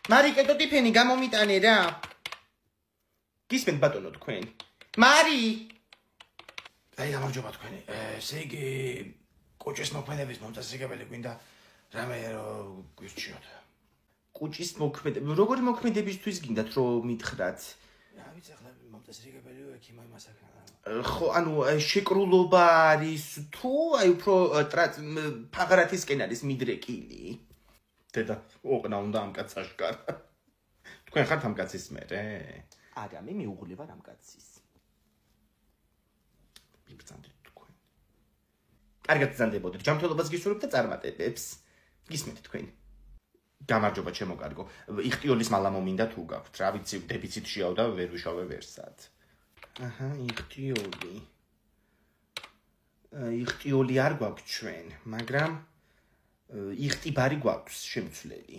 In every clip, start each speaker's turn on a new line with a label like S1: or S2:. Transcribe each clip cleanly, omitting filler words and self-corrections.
S1: მარი კეთო ტიფენი გამომიტანე რა. გისმენთ ბატონო თქვენ. მარი
S2: აი გამარჯობა თქვენი. ესე იგი კუჭის მოქმედების მომწესრიგებელი გვინდა რამე რომ გვირჩიოთ.
S1: კუჭის მოქმედება როგორი მოქმედებისთვის გინდათ რომ მითხრათ?
S2: რა ვიცი ახლა მომწესრიგებელი ექიმა იმასაკ.
S1: ხო, ანუ შეკრულობა არის თუ აი უფრო ფაღრათისკენ არის მიდრეკილი. დედა, ოყნა უნდა ამ კაცს აშკარა. თქვენ ხართ ამ კაცის მერე? არა, მე მეუღლე ვარ ამ კაცის. მიბრძანდით თქვენ. კარგად ბრძანდებოდეთ, ჯანმრთელობას გისურვებთ და წარმატებებს. გისმენთ თქვენ. გამარჯობა ჩემო კარგო. იხტიოლის მალა მომინდა თუ გაქვთ, რა ვიცი, დეფიციტშიაო და ვერ ვიშავე ვერსად. აჰა, იხტიოლი არ გვაქვს ჩვენ, მაგრამ იხტიბარი გვაქვს შემცვლელი.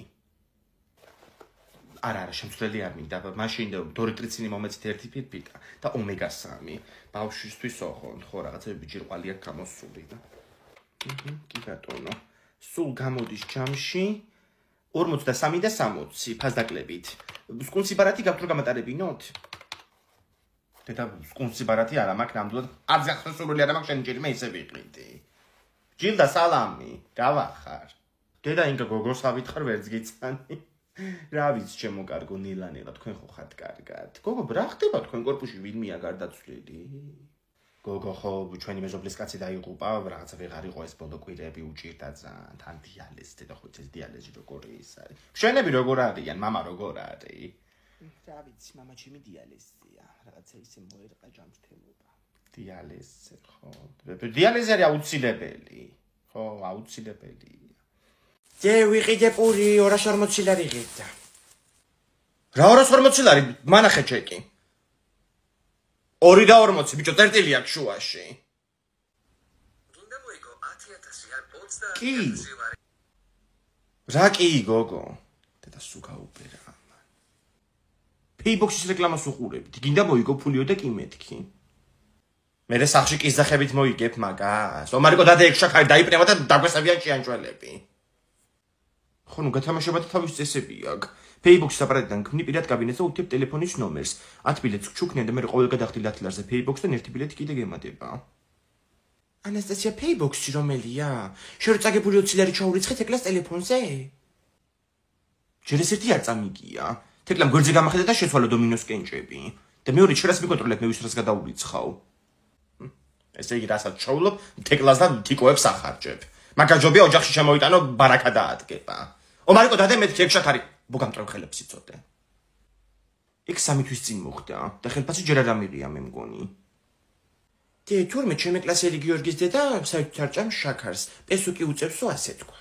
S1: არა, შემცვლელი არ მინდა, მაშინ დორიტრიცინი მომეცით 1 ფირფიტა და ომეგა 3. ბავშვისთვის ოღონდ, ხო, რაღაცები ჯირყვალი აქვს გამოსული და. კი ბატონო. სულ გამოდის ჯამში 43 და 60 ფასდაკლებით. სკუნსიბარათი გაქვთ რომ გამატარებინოთ? დედა სკუნსიბარათი არა მაქვს ნამდვილად. აზახსოვსული არა მაქვს შენ ჯერმე ისე ვიყრიდი. ჯილდა სალამი, დავახარ. დედა ინგა გოგოსავით ხარ ვერც გიცანი. რა ვიცი ჩემო კარგო ნილანელა თქვენ ხო ხართ კარგად. გოგო რა ხდება თქვენ კორპუსში ვინმეა გარდაცვლილი? გოგო ხო ჩვენი მეზობლის კაცი დაიღუპა, რაღაცა ვეღარ იყო ეს ბოლო კვირები უჭირდა ძალიან. თან დიალეზი დედა ხო ეს დიალეზი როგორი ის არის? მშვენები როგორ არიან, მამა როგორ არის? რა ვიცი, მამა ჩემი დიალეზია. რაღაცა ისე მოერყა ჯანმრთელობა. დიალეზი ხო. დიალეზი არის აუცილებელი. ხო, აუცილებელია. ჯე ვიყიდე პური 240 ლარი ღირდა. რა 240 ლარი? მანახე ჩეკი. 240 ბიჭო წერტილი აქვს შუაში. გინდა მოიგო 10000 არ 20 კი. რა კი გოგო? დედა სულ გაუპერა ამან. Paybox-ის რეკლამას უყურებთ. გინდა მოიგო ფულიო და კი მეთქი. მე სახში კიზახებით მოიგებ მაგას. ომარიკო დადე ექშაქარი დაიპნევა და დაგვესებიან ჭიანჭველები. ხო ნუ გათამაშება და თავის წესები აქვს. Paybox-ის აპარატიდან ქმნი პირად კაბინეტს და უთებ ტელეფონის ნომერს. 10 ბილეთს ჩუქნიან და მე ყოველ გადახდი ლათლარზე Paybox-დან 1 ბილეთი კიდე გემატება. ანასტასია Paybox-ი რომელია? შენ რო წაგებული 20 ლარი ჩაურიცხეთ ეკლას ტელეფონზე? ჯერ ეს ერთი არ წამიგია. თეკლამ გვერდზე გამახედა და შეცვალა დომინოს კენჭები. და მეორე შენას მიკონტროლებ მე ვის რას გადაურიცხავ. ესე იგი რასაც ჩაულობ, თეკლას და თიკოებს ახარჯებ. მაგაჯობია ოჯახში შემოიტანო ბარაკა დაადგება. ომარიკო დადე მეთქი ექშაქარი. ბოგამტრევ ხელებს იწოდე. იქ 3 თვის წინ მოხდა და ხელფასი ჯერ არ ამიღია მე მგონი. დე თურმე ჩემი კლასელი გიორგის დედა საერთოდ არ ჭამს შაქარს. პესუკი უწევსო ასე თქვა.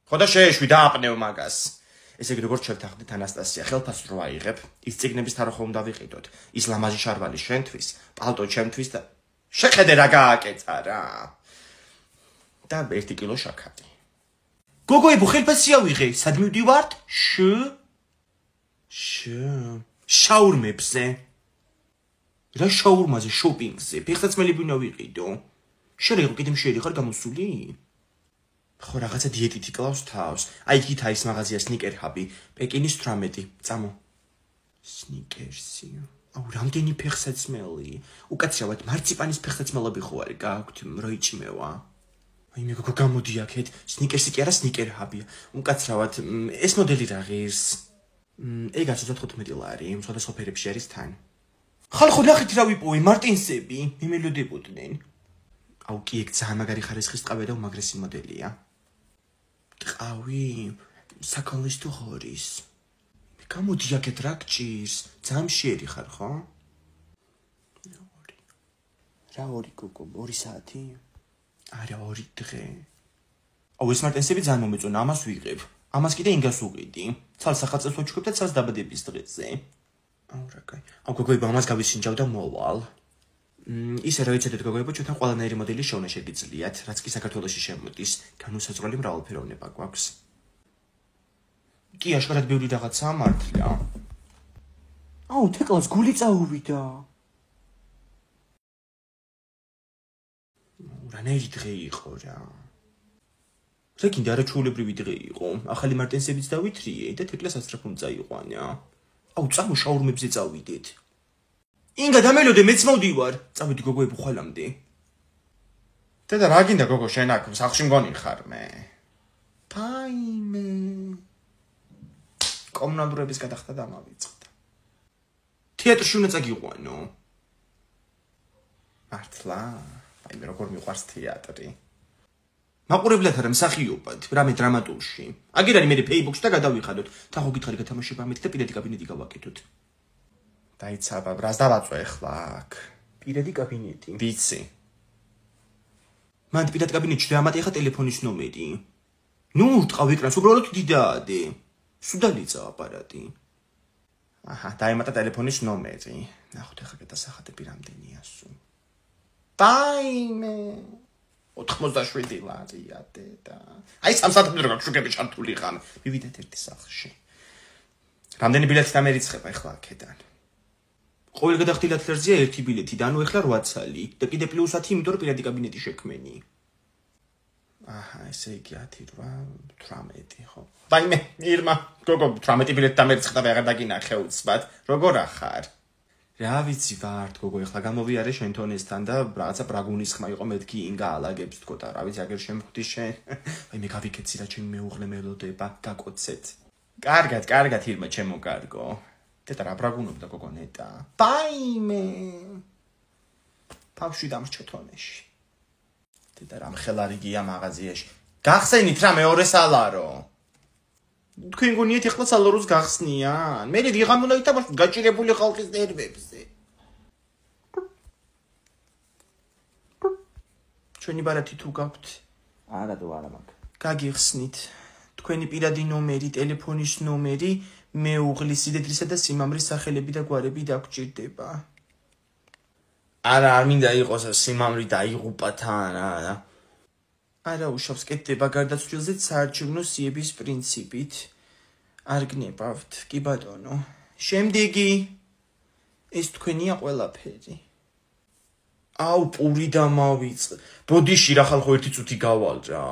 S1: ხო და შეეშვი დააპნევ მაგას. ესე იგი როგორ შევთანხმდით ანასტასია, ხელფასს რო აიღებ, ის ციგნების თარო ხომ დავიყიდოთ. ის ლამაზი შარვალი შენთვის, პალტო ჩემთვის და შეხედე რა გააკეთა რა. და 1 კილო შაქარი. გოგოებო ხელფასი ავიღე, სად მივდივართ? შაურმებზე. რა შაურმაზე, შოპინგზე, ფეხსაცმელები უნდა ვიყიდო. შენ იყო კიდე მშვიერი ხარ გამოსული? ხო რაღაცა დიეტიტი კლავს თავს. აი იქით არის მაღაზია სნიკერ ჰაბი, პეკინის 18, წამო. სნიკერსი. აუ რამდენი ფეხსაცმელი. უკაცრავად მარციპანის ფეხსაცმელები ხო არის გაქვთ, როიჭმევა. აი მე გოგო გამოდი აქეთ, სნიკერსი კი არა სნიკერ ჰაბია. უკაცრავად ეს მოდელი რა ღირს? ეგაც 35 ლარი, სხვადასხვა ფერებში არის თან. ხალხო ნახეთ რა ვიპოვე, მარტინსები, მიმელოდებოდნენ. აუ კი ეგ ძალიან მაგარი ხარისხის ტყავი და უმაგრესი მოდელია. ტყავი, საქონლის თუ ხორის. მე გამოდი აქეთ რა გჭირს, ძალიან მშვიერი ხარ ხო? რა 2 გოგო, 2 საათი? არა 2 დღე. აუ ეს მარტინსები ძალიან მომეწონა, ამას ვიღებ. ამას კიდე ინგას უყიდი. ცალ სახელმწიფოს ვაჩუქებ და ცალს დაბადების დღეზე. აუ რა კაი. აუ გოგოებო ამას გავისინჯავ და მოვალ. ისე რა ვიცით გოგოებო, ჩვენთან ყველანაირი მოდელი შოვნა შეგიძლიათ, რაც კი საქართველოში შემოდის. განუსაზღვრელი მრავალფეროვნება გვაქვს. კი აშკარად ბევრი რაღაცაა მართლა. აუ თეკლას გული წაუვიდა. რანაირი დღე იყო რა. რა გინდა არა ჩულებრივი დღე იყო. ახალი მარტენსებიც დავითრიე და თეკლას ასტრაფონ წაიყვანა. აუ წამო შაურმებზე წავიდეთ. ინგა დამელოდე მეც მოვდივარ. წავედი გოგოები ხვალამდე.
S2: დედა რა გინდა გოგო შენ აქ სახლში მგონი ხარ მე?
S1: ფაიმე. კომუნალურების გადახდა დამავიწყდა. თეატრში უნდა წაგიყვანო. მართლა? აი მე როგორ მიყვარს თეატრი. მაყურებლად არა მსახიობად, რამე დრამატურში. აგერანი მე Facebook-ში და გადავიხადოთ. თახო გითხარი გათამაშება ამით და პირადი კაბინეტი გავაკეთოთ.
S2: დაიცაბა, ბრას დავაწვე ახლა აქ.
S1: პირადი კაბინეტი.
S2: ვიცი.
S1: მან პირად კაბინეტში დაამატე ხა ტელეფონის ნომერი. ნუ ურტყავ ეკრანს, უბრალოდ დიდაადე. სუდალიცა აპარატი.
S2: აჰა, დაემატა ტელეფონის ნომერი. ნახოთ ახლა გადასახადები რამდენია სულ. დაიმე 87 ლარია დედა. აი სამსათმე როგორ შუქები ჩართული ხარ.
S1: მივიდეთ ერთი სახლში.
S2: რამდენი ბილეთი დამერიცხება ახლა აქედან?
S1: ყოველ გადახდილად ფერზია ერთი ბილეთი და ანუ ახლა 8 ცალი და კიდე პლუს 10, იმიტომ რომ პირადი კაბინეტი შექმენი.
S2: აჰა, ესე იგი 10, 8, 18, ხო. დაიმე, ირმა, გოგო 18 ბილეთი დამერიცხდა და აღარ დაგინახე უცბად. როგორ ახარ?
S1: რა ვიცი ვართ გოგო ახლა გამოვიარე შენ თონესთან და რაღაცა პრაგუნის ხმა იყო მეთქი ინგა ალაგებს თქო და რა ვიცი აგერ შემხვდი შენ. აი მე გავიქეცი რა ჩემი მეუღლე მელოდება გაკოცეთ.
S2: კარგად ირმა ჩემო კარგო.
S1: დედა რა ბრაგუნობდა გოგო ნეტა.
S2: დაიმე.
S1: თავში დამრჩა თონეში.
S2: დედა რა მხელარიგია მაღაზიაში. გახსენით რა მეორე სალარო.
S1: თქვენ გონიეთ ახლა სალაროს გახსნიან? მე რიღამ უნდა ითამაშოთ გაჭირებული ხალხის ნერვებზე. ჩვენი ბარათი თუ გაქვთ?
S2: არა დო არა მაგ.
S1: გაგიხსნით. თქვენი პირადი ნომერი, ტელეფონის ნომერი, მეუღლის სიდიდრისა და სიმამრის სახელები და გვარები დაგჭირდება.
S2: არა, არ მინდა იყოს სიმამრი დაიღუპა თან, არა.
S1: არა უშავს კეთდება გარდაცვლილზე საარჩევნო სიების პრინციპით. არ გნებავთ, კი ბატონო. შემდეგი ეს თქვენია ყველაფერი.
S2: აუ პური დამავიწყე. ბოდიში რა ხალხო ერთი წუთი გავალ რა.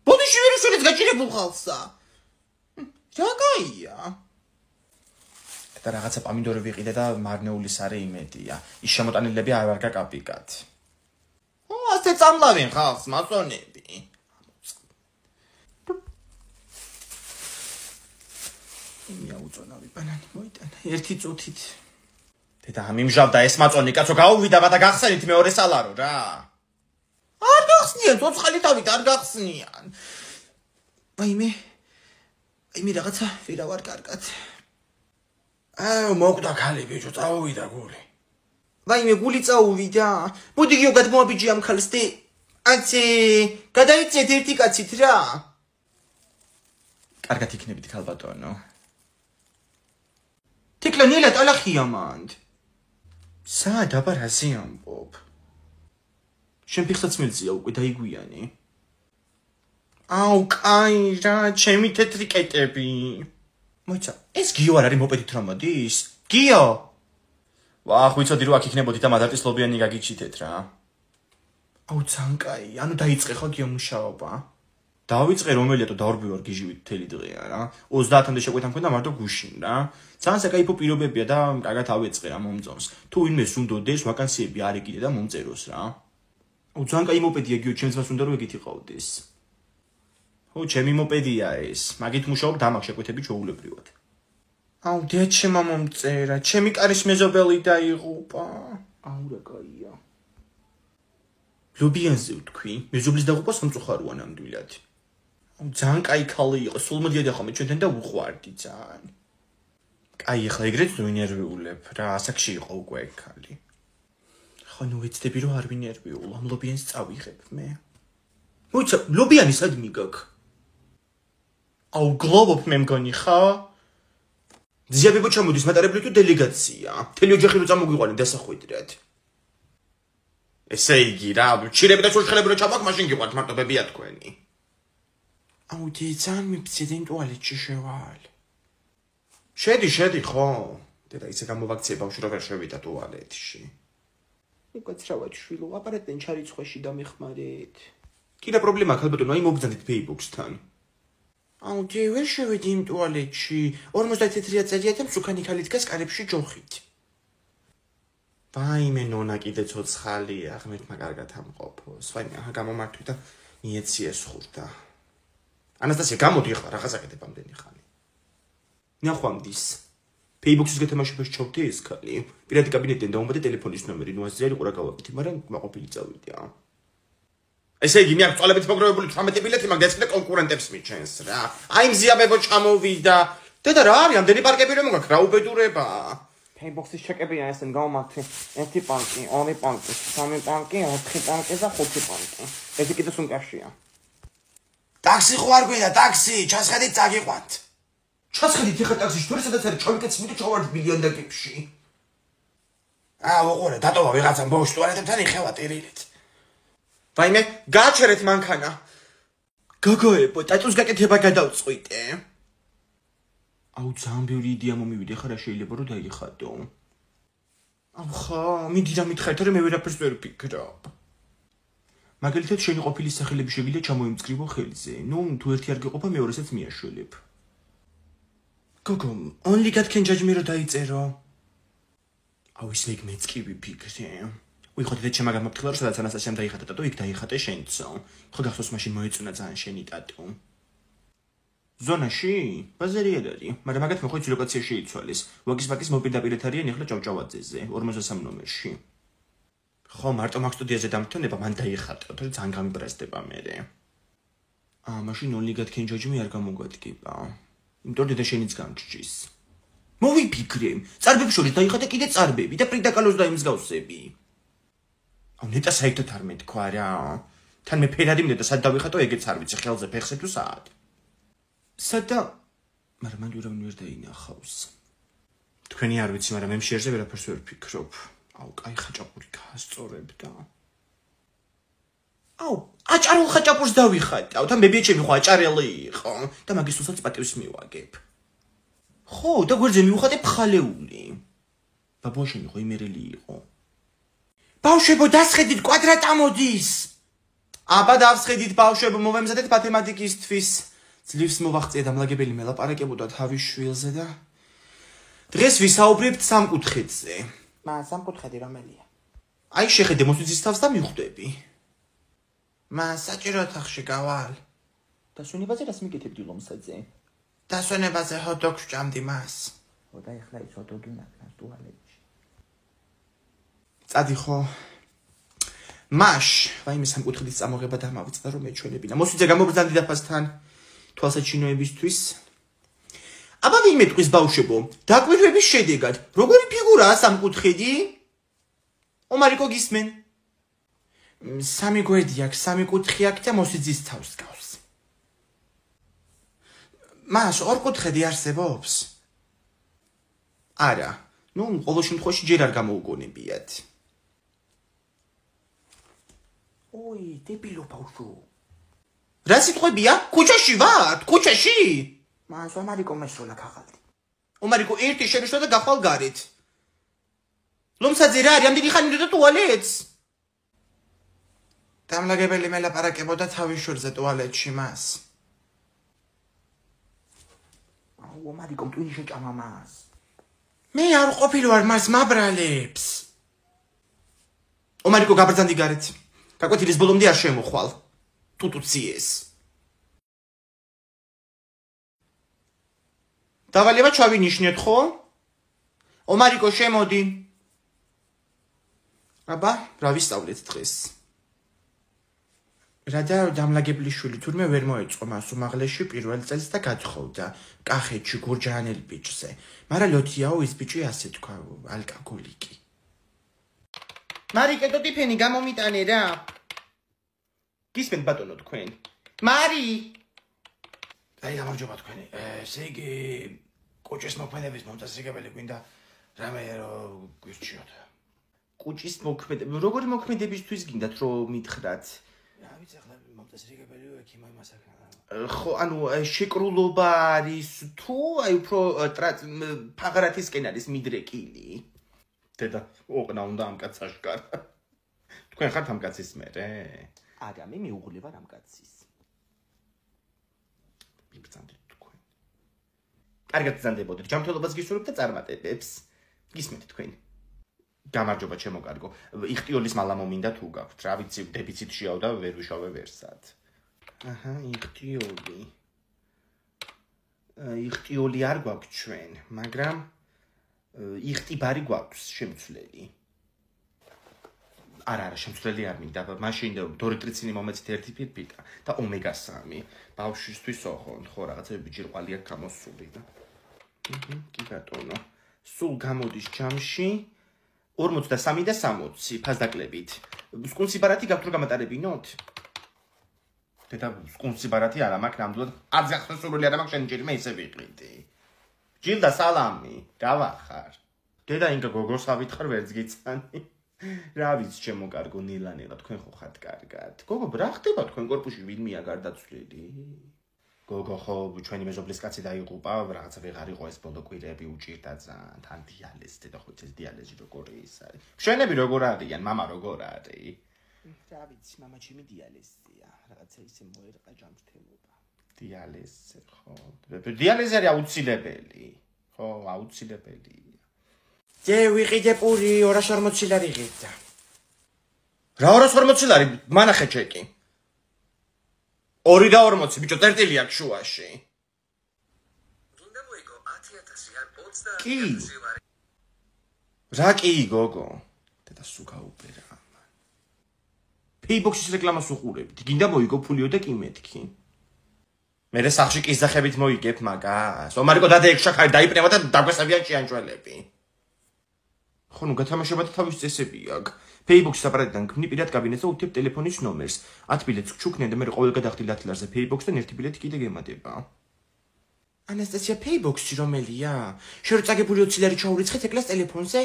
S1: ბოდიში ვერ შეიძლება გაჭირებულ ხალხსა. რა გაია?
S2: და რაღაცა პამინდორი ვიყიდე და მარნეული სარე იმედია. ის შემოტანილები არ ვარ გაკაპიკად.
S1: ასე წამლავენ ხალხს მასონები. მიაუწონავი ბანანი მოიტანა ერთი წუთით.
S2: დედა ამიმჟავდა ეს მაწონი კაცო გაუვიდა და გახსენით მეორე სალარო რა.
S1: არ გახსნიან, ცოცხალი თავით არ გახსნიან. აი მე რაღაცა ვერა ვარ კარგად.
S2: მოკვდა ქალი ბიჭო, წაუვიდა გული.
S1: ვაიმე გული წაუვიდა. მოდი გიო გადმოაბიჯი ამ ქალს და აცი გადაიწეთ ერთი კაცით რა.
S2: კარგად იქნებით ქალბატონო.
S1: თეკლანილა ტალახია მანდ.
S2: საათ აბა რაზე ამბობ?
S1: შენ ფიხსაც მელწია უკვე დაიგვიანი.
S2: აუ კაი რა, ჩემი თეთრი კეტები.
S1: მოიცა, ეს გიო არ არის მოპედით რომ მოდის? გიო!
S2: ვახ, ვიცოდი რომ აქ იქნებოდი და მადარტისლობიანი გაგიჩითეთ რა.
S1: აუ ძალიან კაი, ანუ დაიწყე ხო გიო მუშაობა?
S2: დავიწყე რომელია თუ დავრბივარ გიჟივით მთელი დღეა რა. 30-მდე შეკვეთა მქონდა მარტო გუშინ რა. ძალიან საკაიფო პირობებია და კარგად ავეწყე რა მომწონს. თუ ვინმე სუნდოდეს, ვაკანსიები არ ეკიდე და მომწეროს რა.
S1: აუ ძალიან კაი მოპედია გიო, ჩემს მას უნდა რომ ეგეთი ყავდეს.
S2: ო, ჩემი მოპედია ეს. მაგით მუშაობ დამაგ შეკვეთები ჩაულებრივად.
S1: აუ დიახ, ჩემო მომწერა, ჩემი კარის მეზობელი დაიღუპა. აუ რა კაია. ლობიანზე ვთქვი, მეზობლის დაღუპვა სამწუხაროა ნამდვილად. აუ ძალიან კაი ქალი იყო, სულ მოდიოდა ხოლმე ჩვენთან და უყვარდი ძალიან.
S2: კაი, ახლა ეგრეთ ვინერვიულებ რა, ასაკში იყო უკვე ეგ ქალი.
S1: ხო, ნუ ვიცდები რომ არ ვინერვიულ, ამ ლობიანს წავიღებ მე. მოიცა, ლობიანი სად მიგაქ? აუ გლობობ მე მგონი ხა? ძიებებო ჩამოდის მატარებლი თუ დელეგაცია. მთელი ოჯახი რო წამოგვიყვანენ დასახვედრად.
S2: ესე იგი რა, ჩირები და შოშხელები რო ჩამოაქვს, მაშინ გიყვართ მარტობებია თქვენი.
S1: აუ ძალიან მიფციდან ტუალეტში შევალ.
S2: შედი ხო? დედა ისე გამოვაქციე ბავშვი რო ვერ შევიდა ტუალეტში.
S1: იქაც რა ვაჩვილო, აპარატენ ჩარიცხვაში დამეხმარეთ.
S2: კიდე პრობლემა აქვს ალბათ, აი მოგზანდით Paybox-თან. აუ, ვერ შევედი იმ ტუალეტში. 51 წელია და მსუქანი ქალი დგას კარებში ჯოხით. ვაიმე ნონა კიდე ცოცხალია, ღმერთმა კარგად ამყოფოს. ვაიმე, გამომართვი და მიეციეს ხურდა. ანასტასია, გამოდი ახლა, რაღაც აკეთებ ამდენი ხანი. ნახვამდის. Paybox-ის გათამაშებას ჩავდი ეს ქალი. პირადი კაბინეტიდან დაუმბადე ტელეფონის ნომერი, ნუ ასე ყურა გავაკეთე, მაგრამ მაყოფილი წავიდია. ესე იგი, მე აქ წვალებით მოგროვებული 18 ბილეთი მაგ და კონკურენტებს მიჩენს რა. აი მზიაბებო ჩამოვიდა. დედა რა არის, ამდენი პარკები რომ მოგაქვს, რა უბედურება.
S1: Paybox-ის ჩეკებია ესენ გამომართვი. 1 პანკი, 2 პანკი, 3 პანკი, 4 პანკი და 5 პანკი. ესე კიდე სუნკაშია.
S2: ტაქსი ხო არ გვინდა, ტაქსი, ჩასხედით წაგიყვანთ. ჩასხედით ეხა ტაქსიში, თუ სადაც არის ჩავიკეთს მიდე ჩავარდ მილიონდაკებში. ვუყურე, დატოვა ვიღაცამ ბოშ ტუალეტებთან იხევა ტირილით. ვაიმე, გააჩერეთ მანქანა. გოგოებო, ტატუს გაკეთება გადავწყვიტე. აუ, ძალიან ბევრი იდეა მომივიდა, ხა რა შეიძლება რომ დაიხატო. აუ, ხა, მიდი და მითხარით, რომ მე ვერაფერს ვერ ვფიქრობ. მაგალითად, შენი ყოფილი სახელები შეგიძლია ჩამოიმწკრივო ხელზე. ნუ, თუ ერთი არ გიყოფა, მეორესაც მიაშველებ. გოგო, only God can judge me რომ დაიწერო. აუ, ისე იქ მეც კი ვიფიქრე. ვიხოთ და ჩემაგან მოფთხილა რომ სადაც ანასტასიამ დაიხატა ტატუ, იქ დაიხატე შენცო. ხო გახსოვს მაშინ მოეწონა ძალიან შენი ტატუ. ზონაში? ბაზარიად არის, მაგრამ მაგათ მოხოიც ლოკაცია შეიცვალეს. ვაგის მოპირდაპირეთ არიან ახლა ჭავჭავაძეზე, 53 ნომერში. ხო, მარტო მაგ სტუდიაზე დამთვენება მან დაიხატა, თორე ძალიან გამიბრაზდება მერე. მაშინ only God can judge me არ გამოგვადგება. იმიტომ დედა შენიც გამჭჭის. მოვიფიქრე, წარბებს შორის დაიხატა კიდე წარბები და პრიდა კალოს დაიმსგავსები. აუ, ნეტა საერთოდ არ მეთქვა რა. თან მე ფერადი მინდა და სად დავიხატო, ეგეც არ ვიცი, ხელზე ფეხზე თუ საათ. სადა, მაგრამ მან ურავინ ვერ დაინახავს. თქვენი არ ვიცი, მაგრამ მე მშერზე ვერაფერს ვერ ვფიქრობ. აუ, კაი ხაჭაპური გაასწორებდა. აუ, აჭარულ ხაჭაპურს დავიხატავ, თან ბებიაჩემი ხო აჭარელი იყო და მაგის უსაც პატივს მივაგებ. ხო, და გვერდზე მივხატე ფხალეული. ბაბუაშენი ხო იმერელი იყო. ბავშვებო, დასხედით კვადრატ ამოდის. აბა დავსხედით ბავშვებო, მოვემზადეთ მათემატიკისთვის. ძლივს მოვაღწია დამლაგებელი მელაპარაკებოდა თავის შვილზე და დღეს ვისაუბრებთ სამკუთხედზე.
S1: სამკუთხედი რომელია?
S2: აი შეხედე მოსვიცის თავს და მიხვდები. საჭირო ოთახში გავალ.
S1: დასვენებაზე რას მიკეთებდი ლომსაძე?
S2: დასვენებაზე ჰოტდოგს ჭამდი მას.
S1: და ეხლა ის ჰოტდოგი ნახავს ტუალეტში.
S2: წადი ხო? მაშ, ვაიმე სამკუთხედის წამოღება დამავიწყდა რომ მეჩვენებინა. მოსვიცე გამობრძანდი დაფასთან. თვალსაჩინოებისთვის. აბა ვინმე ტყვის ბავშვებო, დაკვირვების შედეგად, როგორი ფიგურაა სამკუთხედი? ომარიკო გისმენ. 3 გვერდი აქვს, 3 კუთხე აქვს და მოსიძის თავს გავს. მას 2 კუთხედი არსებობს? არა, ნუ ყოველ შემთხვევაში ჯერ არ გამოუგონებიათ.
S1: ოი, დებილო ბავშვო.
S2: რა სიტყვებია? ქუჩაში ვარ? ქუჩაში?
S1: მას ომარიკო მესროლა ქაღალდი.
S2: ომარიკო ერთი შენიშნა და გახვალ გარეთ. ლომსაძე რა არის? ამდენი ხანი მიდოდა ტუალეტს? დამლაგებელი მელაპარაკებოდა თავის შორზე ტუალეტში მას.
S1: აუ, ომარიკო მტვინი შეჭამა მას.
S2: მე არ ყოფილი ვარ მას მაბრალებს. ომარიკო გაბრძანდი გარეთ. გაკვეთილის ბოლომდე არ შემოხვალ. ტუტუციეს. დავალება ჩავინიშნეთ ხო? ომარიკო შემოდი. აბა, რა ვისწავლეთ დღეს? რადა დამლაგებლის შვილი თურმე ვერ მოეწყო მას უმაღლესში პირველ წელს და გაძხოვდა კახეთში გურჯაანელ ბიჭზე. მაგრამ ლოთიაო ის ბიჭი ასე თქვა, ალკოჰოლიკი. მარიკე ტოტიფენი გამომიტანე რა. გისმენთ ბატონო თქვენ? მარი!
S3: აი გამარჯობა თქვენი. ესე იგი კუჭის მოქმედების მომწესრიგებელი გვინდა რამე რომ გვირჩიოთ.
S2: კუჭის მოქმედები, როგორი მოქმედებისთვის გინდათ რომ მითხრათ?
S3: რა ვიცი ახლა მომწესრიგებელი ექიმა იმასაკ.
S2: ხო, ანუ შეკრულობა არის თუ აი უფრო ფაღრათისკენ არის მიდრეკილი. დედა, ოყნა უნდა ამ კაცს აშკარა. თქვენ ხართ ამ კაცის მერე? არა, მე მეუღლე ვარ ამ კაცის.
S1: მიბრძანდით თქვენ. კარგად ბრძანდებოდეთ, ჯანმრთელობას გისურვებთ და წარმატებებს. გისმენთ თქვენ. გამარჯობა ჩემო კარგო. იხტიოლის მალა მომინდა თუ გაქვთ, რა ვიცი, დეფიციტშიაო და ვერ ვიშავე ვერსად. აჰა, იხტიოლი არ გვაქვს ჩვენ, მაგრამ იხტიბარი გვაქვს შემცვლელი. არა, შემცვლელი არ მინდა, მაშინ დორიტრიცინი მომეცით ერთი ფირფიტა და ომეგა 3. ბავშვისთვის ოღონდ, ხო, რაღაცები ჯირყვალი აქვს გამოსული და. კი ბატონო. სულ გამოდის ჯამში 43 და 60 ფასდაკლებით. სკუნსიბარათი გაქვთ რომ გამატარებინოთ? დედა სკუნსიბარათი არა მაქვს ნამდვილად. აზახსოვსული არა მაქვს შენ ჯერმე ისე ვიყიდი. ჯილდა სალამი, დავახარ. დედა ინგა გოგოს ავითხარ ვერც გიცანი. რა ვიცი ჩემო კარგო ნილანელა თქვენ ხო ხართ კარგად. გოგო რა ხდება თქვენ კორპუსში ვინმეა გარდაცვლილი? გოგო ხო ჩვენი მეზობლის კაცი დაიღუპა, რაღაცა ვეღარ იყო ეს ბოლო კვირები უჭირდა ძალიან. თან დიალეზი დედა ხო ეს დიალეზი როგორი ის არის? მშვენები როგორ არიან, მამა როგორ არის? რა ვიცი, მამა ჩემი დიალეზია. რაღაცა ისე მოერყა ჯანმრთელობა. დიალეზი ხო. დიალეზი არის აუცილებელი. ხო, აუცილებელია. ჯე ვიყიდე პური 240 ლარი ღირდა. რა 240 ლარი? მანახე ჩეკი. 2 და 40 ბიჭო წერტილი აქვს შუაში. გინდა მოიგო 10000 ან 20000. კი. რა კი გოგო? დედა სუკა უპერა. Paybox-ის რეკლამას უყურებთ. გინდა მოიგო ფულიო და კი მეთქი. მე სახში კიზახებით მოიგებ მაგას. ომარიკო დადე ექშაქარი დაიპნევა და დაგვესებიან ჭიანჭველები. ხო ნუ გათამაშება და თავის წესები აქვს. Paybox-ის აპარატიდან გქნი პირად კაბინეტს და უთებ ტელეფონის ნომერს. 10 ბილეთს ჩუქნენ და მე ყოველ გადახდი ლათლარზე Paybox-დან ერთი ბილეთი კიდე გემატება. ანასტასია Paybox-ი რომელია? შენ რო წაგებული 20 ლარი ჩაურიცხეთ ეკლას ტელეფონზე?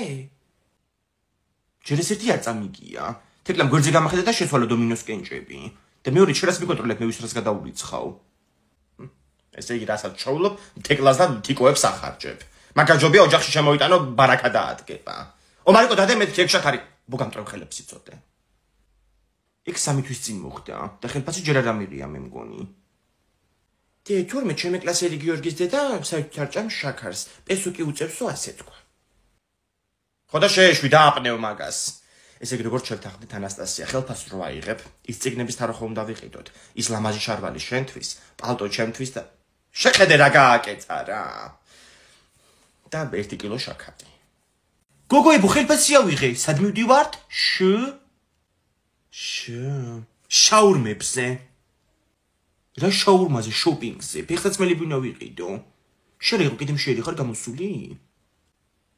S1: ჯერ ეს ერთი არ წამიგია. თეკლამ გვერდზე გამახედა და შეცვალა დომინოს კენჭები. და მეორე შერას მიკონტროლებ მე ვის რას გადაურიცხავ. ესე იგი რასაც ჩაულობ, თეკლას და თიკოებს ახარჯებ. მაგაჯობია ოჯახში შემოიტანო ბარაკა დაადგება. ომარიკო დადე მე თექშაქარი ბოგამტრევ ხელებს იწოდე. იქ 3 თვის წინ მოხდა და ხელფასი ჯერ არ ამიღია მე მგონი. დე თურმე ჩემი კლასელი გიორგის დედა საერთოდ არ ჭამ შაქარს. პესუკი უწევსო ასე თქვა. ხო და შეეშვი დააპნევ მაგას. ესე იგი როგორ შევთანხმდით ანასტასია, ხელფასს რო აიღებ, ის ციგნების თარო ხომ დავიყიდოთ. ის ლამაზი შარვალი შენთვის, პალტო ჩემთვის და შეხედე რა გააკეთა რა. და 1 კილო შაქარი. გოგოებო ხელფასი ავიღე, სად მივდივართ? შაურმებზე. რა შაურმაზე, შოპინგზე, ფეხსაცმელები უნდა ვიყიდო. შენ იყო კიდე მშვიერი ხარ გამოსული?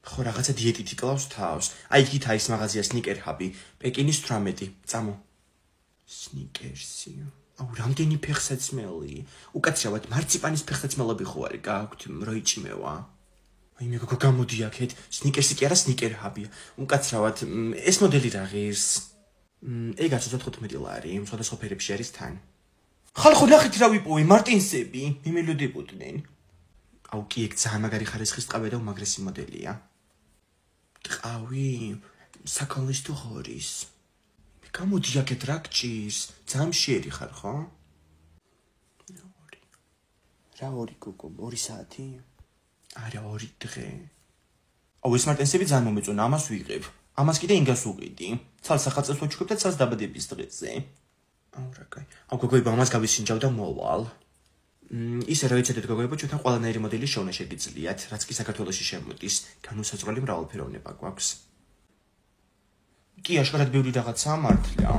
S1: ხო რაღაცა დიეტიტი კლავს თავს. აი იქით არის მაღაზია სნიკერ ჰაბი, პეკინის 18. წამო. სნიკერსი. აუ რამდენი ფეხსაცმელი. უკაცრავად მარციპანის ფეხსაცმელები ხო არის გააქვთ, რო იჭმევა. აი მე გოგო გამოდი აქეთ, სნიკერსი კი არა სნიკერ ჰაბია. უკაცრავად ეს მოდელი რა ღირს? ეგაც 35 ლარი, სხვადასხვა ფერებში არის თან. ხალხო ნახეთ რა ვიპოვე, მარტინსები, მიმელოდებოდნენ. აუ კი ეგ ძალიან მაგარი ხარისხის ტყავი და უმაგრესი მოდელია. ტყავი საქონლის თუ ხორის. მე გამოდი აქეთ რა გჭირს? ძალიან მშვიერი ხარ, ხო? რა 2 გოგო, 2 საათი? არა 2 დღე. აუ ეს მარტინსები ძალიან მომეწონა, ამას ვიღებ. ამას კიდე ინგას უყიდი. ცალ სახელმწიფოს ვაჩუქებ და ცალს დაბადების დღეზე. აუ რა კაი. აუ გოგოებო ამას გავისინჯავ და მოვალ. ისე რა ვიცით გოგოებო, ჩვენთან ყველანაირი მოდელი შოვნა შეგიძლიათ, რაც კი საქართველოში შემოდის. განუსაზღვრელი მრავალფეროვნება გვაქვს. კი, აშკარად ბევრი რაღაცაა მართლა.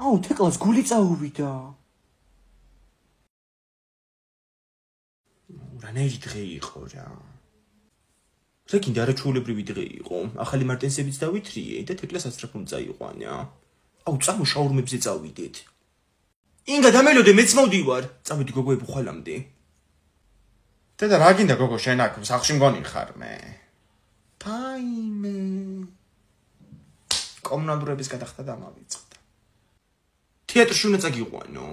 S1: აუ, თეკლას გული წაუვიდა. რანაირი დღე იყო რა. რა კიდე არაჩვეულებრივი დღე იყო. ახალი მარტინსებიც დავითრიე და თეკლას ასრაფუნ წაიყვანა. აუ, წამო შაურმებზე წავიდეთ. ინგა დამელოდე მეც მოვდივარ. წავედი გოგოებო ხვალამდე. დედა რა გინდა გოგო შენ აქ სახლში მგონი ხარ მე. ფაიმე. კომუნალურების გადახდა დამავიწყდა. თეატრში უნდა წაგიყვანო.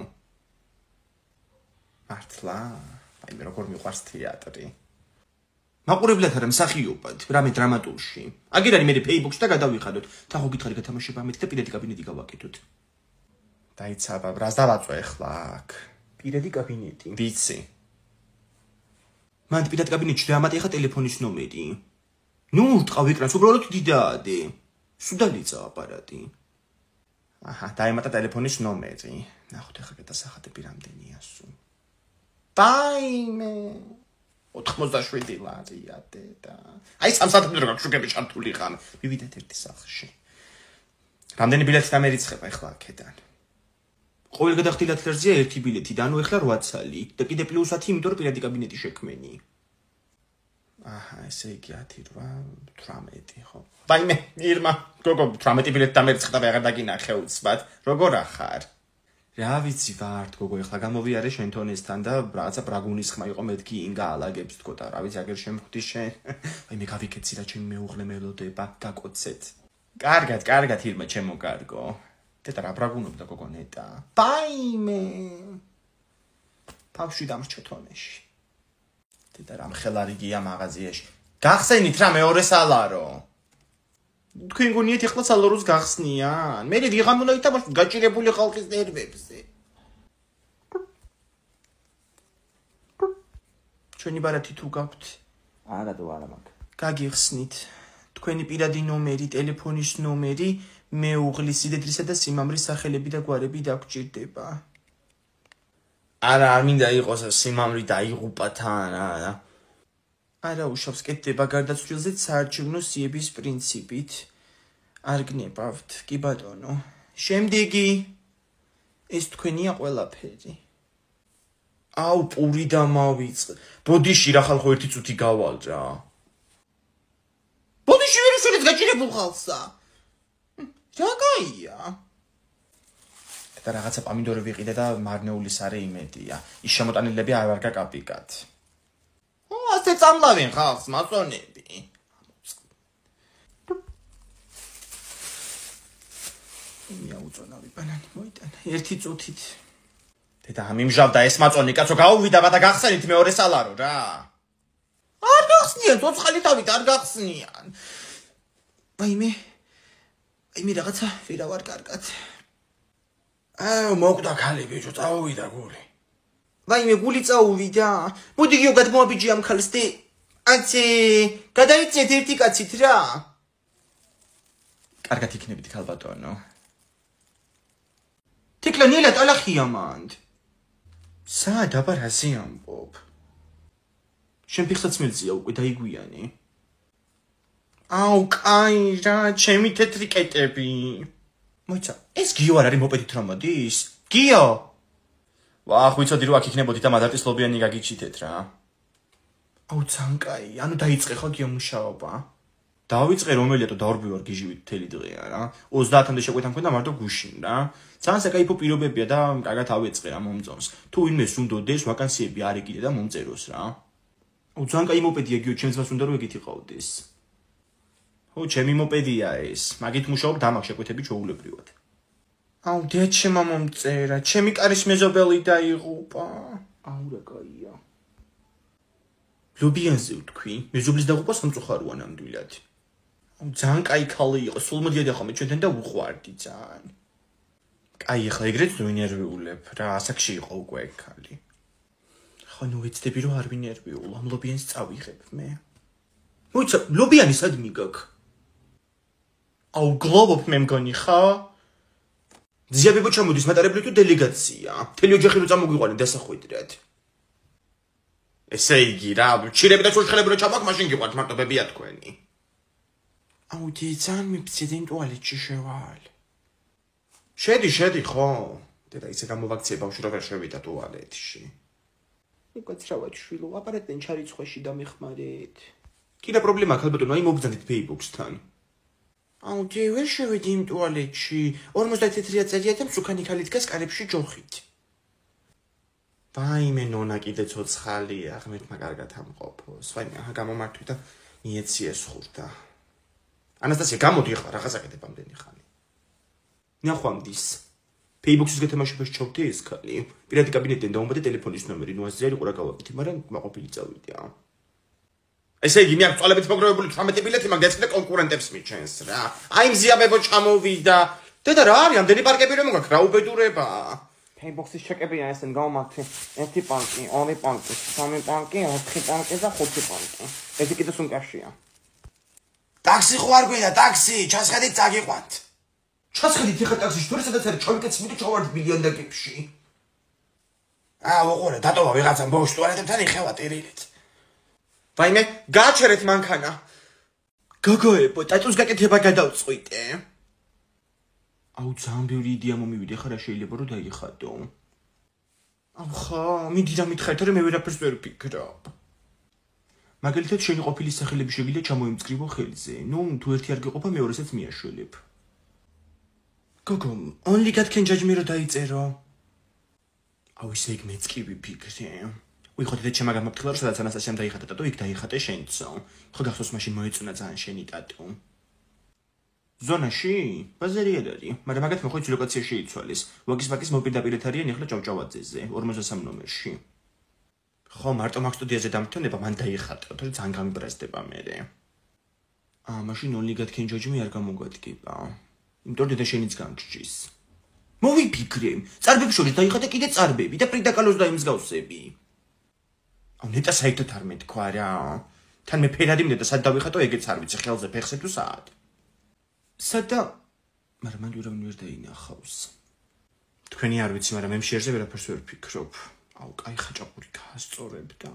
S1: მართლა? აი მე როგორ მიყვარს თეატრი. მაყურებლად არა მსახიობად, რამე დრამატურში. აგერ არის მე Paybox და გადავიხადოთ. თა ხო გითხარი გათამაშება ამით და პირადი კაბინეტი გავაკეთოთ. დაიცაბა, რას დავაწვე ახლა აქ?
S2: პირადი კაბინეტი.
S1: ვიცი.
S2: მან პირად კაბინეტში დაამატე ხა ტელეფონის ნომერი. ნუ ურტყავ ეკრანს, უბრალოდ დიდაადე. სუდალიცა აპარატი.
S1: აჰა, დაემატა ტელეფონის ნომერი. ნახოთ ახლა გადასახადები რამდენია სულ. დაიმე 87 ლარია დედა. აი სამსათმე რო გაქვს შუქები ჩართული ხან. მივიდეთ ერთი სახლში. რამდენი ბილეთი დამერიცხება ახლა აქედან?
S2: ყოველ გადახდილად ლერზეა ერთი ბილეთი და ანუ ახლა 8 ცალი და კიდე პლუს 10, იმიტომ რომ პირადი კაბინეტი შექმენი.
S1: აჰა, ესე იგი 10, 8, 18, ხო. დაიმე, ირმა, გოგო 18 ბილეთი დამერიცხდა და აღარ დაგინახე უცბად. როგორ ახარ? რა ვიცი ვართ, გოგო, ახლა გამოვიარე შენ თონესთან და რაღაცა პრაგუნის ხმა იყო მეთქი იმ გაალაგებს თქო და რა ვიცი, აგერ შემხვდი შენ. აი მე გავიქეცი რა ჩემი მეუღლე მელოდება, გაკოცეთ. კარგად, ირმა, ჩემო კარგო. დედა რა ბრაგუნობდა გოგო ნეტა. დაიმე. თავში დამრჩა თონეში. დედა რა მხელარიგია მაღაზიაში. გახსენით რა მეორე სალარო. თქვენ გონიეთ ახლა სალაროს გახსნიან? მე რიღამ უნდა ითამაშოთ გაჭირებული ხალხის ნერვებზე. ჩვენი ბარათი თუ გაქვთ?
S2: არა დო არა მაგ.
S1: გაგიხსნით. თქვენი პირადი ნომერი, ტელეფონის ნომერი, მეუღლის სიდიდრისა და სიმამრის სახელები და გვარები დაგჭირდება. არა, არ მინდა იყოს სიმამრი დაიღუპა თან, არა. არა უშავს კეთდება გარდაცვლილზე საარჩევნო სიების პრინციპით. არ გნებავთ, კი ბატონო. შემდეგი ეს თქვენია ყველაფერი. აუ, პური დამავიწყე. ბოდიში რა ხალხო ერთი წუთი გავალ რა. ბოდიში ვერ შეიძლება გაჭირებულ ხალხსა. რა გაია? და რაღაცა პამინდორი ვიყიდე და მარნეული სარე იმედია. ის შემოტანილები არ ვარ გაკაპიკად. ასე წამლავენ ხალხს მასონები. მიაუწონავი ბანანი მოიტანა ერთი წუთით. დედა მიმჟავდა ეს მაწონი კაცო გაუვიდა და გახსენით მეორე სალარო რა. არ გახსნიან, ცოცხალი თავით არ გახსნიან. ვაიმე რაღაცა ვერა ვარ კარგად.
S3: მოკვდა ქალი ბიჭო, წაუვიდა გული.
S1: ვაიმე გული წაუვიდა. მოდი გიო გადმოაბიჯი ამ ქალს და აცი გადაიწეთ ერთი კაცით რა. კარგად იქნებით ქალბატონო.
S2: თეკლანილა ტალახია მანდ.
S1: სად აბა რაზე ამბობ?
S2: შენ ფიხსაც მელზია უკვე დაიგვიანი.
S1: აუ, კაი რა, ჩემი თეთრი კეტები. მოიცა, ეს გიო არ არის მოპედით რომ მოდის? გიო! ვახ, ვიცოდი რომ აქ იქნებოდი და მადარტისლობიანი გაგიჩითეთ რა. აუ, ძალიან კაი, ანუ დაიწყე ხო გიო მუშაობა? დავიწყე რომელია თუ დავრბივარ გიჟივით მთელი დღეა რა. 30-მდე შეკვეთა მქონდა მარტო გუშინ რა. ძალიან საკაიფო პირობებია და კარგად ავეწყე რა მომწონს. თუ ვინმე სუნდოდეს, ვაკანსიები არ ეკიდე და მომწეროს რა. აუ, ძალიან კაი მოპედია გიო, ჩემს მას უნდა რომ ეგეთი ყავდეს. ო, ჩემი მოპედია ეს. მაგით მუშაობ დამაგ შეკვეთები ჩაულებრივად. აუ, დეჩემა მომწერა, ჩემი კარის მეზობელი დაიღუპა. აუ, რა კაია. ლობიანზე ვთქვი, მეზობლის დაღუპა სამწუხაროა ნამდვილად. აუ, ძალიან კაი ქალი იყო, სულ მოდიოდი ახლა მე ჩვენთან და უყვარდი ძალიან. კაი, ახლა ეგრეთ ვინერვიულებ რა, ასაკში იყო უკვე ეგ ქალი. ხო, ნუ ვიცდები რომ არ ვინერვიულ, ამ ლობიანს წავიღებ მე. მოიცა, ლობიანი სად მიგაქ? აუ, გლობობ მე მგონი ხა? ძიაბებო ჩამოდის მატარებლი თუ დელეგაცია. მთელი ოჯახი რო წამოგვიყვანენ დასახვედრად. ესე იგი რა, ჩირები და შოშხელები რო ჩამოაქვს, მაშინ გიყვართ მარტობებია თქვენი. აუ, ძალიან მიფციდენ ტუალეტში შევალ. შედი ხო? დედა ისე გამოვაქციე ბავშვი რო ვერ შევიდა ტუალეტში. იკაცრავად შვილო, აპარატენ ჩარიცხვეში დამეხმარეთ. კიდე პრობლემა ქალბატონო, აი მოგზანდით ფეიბოქსთან. აუ, ვერ შევედი იმ ტუალეტში. 54 წელია და მსუქანი ქალი დგას კარებში ჯოხით. ვაიმე ნონა კიდე ცოცხალია, ღმერთმა კარგად ამყოფოს. ვაიმე, აჰა გამომართვი და მიეციეს ხურდა. ანასტასია, გამოდი ახლა, რაღაცა კეთებ ამდენი ხანი. ნახვამდის. ფეიბოქსის გათამაშებას ჩავდი ეს ქალი. პირადი კაბინეტიდან დაუმბადე ტელეფონის ნომერი, ნუ ასე არ იყო რა გავაკეთე, მაგრამ მაყოფილი წავიდა. ესე იგი, მე აქ წვალებით მოგროვებული 18 ბილეთი მაგ და კონკურენტებს მიჩენს რა. აი მზიაბებო ჩამოვიდა. დედა რა არის ამდენი პარკები რომ გაქვს რა უბედურება
S2: Paybox-ის ჩეკებია ესენ გავმართი 1 პანკი 2 პანკი 3 პანკი 4 პანკი და 5 პანკი ეს კიდე სუმკაშია
S3: ტაქსი ხო არ გვინდა ტაქსი ჩასხედით წაგიყვანთ
S1: ჩასხედით ეხა ტაქსში თუ სადაც არის ჩავიკეთს მე ჩავარდ მილიონდაკებში
S3: უყურე დატოვა ვიღაცამ ბოშ ტუალეტებთან იხევა ტირილით
S1: ვაიმე გააჩერეთ მანქანა გოგოებო ტატუს გაკეთება გადავწყვიტე აუ ძალიან ბევრი იდეა მომივიდა ხა რა შეიძლება რომ დაიხატო ახა მიდი და მითხარით რომ მე ვერაფერს ვერ ვფიქრობ მაგალითად შენი ყოფილი სახელები შეგიძლია ჩამოიმწკრივო ხელზე ნუ თუ ერთი არ გიყოფა მეორესაც მიაშველებ გოგო only God can judge me რომ დაიწერო აუ ისე იქ მეც კი ვიფიქრე ვიხოთ და ჩემაგან მოფთხილა რომ სადაც ანასტასიამ დაიხატა ტატუ იქ დაიხატე შენცო ხო გახსოვს მაშინ მოეწონა ძალიან შენი ტატუ ზონაში ბაზარიად არის მაგრამ მაგათ მოხოც ლოკაცია შეიცვალეს ვაგის მოპირდაპირეთ არიან ახლა ჭავჭავაძეზე 53 ნომერში ხო მარტო მაგ სტუდიაზე დამთვენება მან დაიხატა თორე ძალიან გამიბრაზდება მე მაშინ only God can judge me არ გამოგვადგება იმიტომ რომ შენიც გამჭჭის მოვიფიქრე წარბებს შორის დაიხატა კიდე წარბები და პრიდა კალოს დაიმსგავსები აუ ნეტა საერთოდ არ მეთქვა რა თან მე ფერადი მინდა და სად დავიხატო ეგეც არ ვიცი ხელზე ფეხზე თუ საათ სადა მაგრამ მან ვერავინ ვერ დაინახავს თქვენი არ ვიცი მაგრამ მე მშერზე ვერაფერს ვერ ვფიქრობ აუ კაი ხაჭაპური გაასწორებ და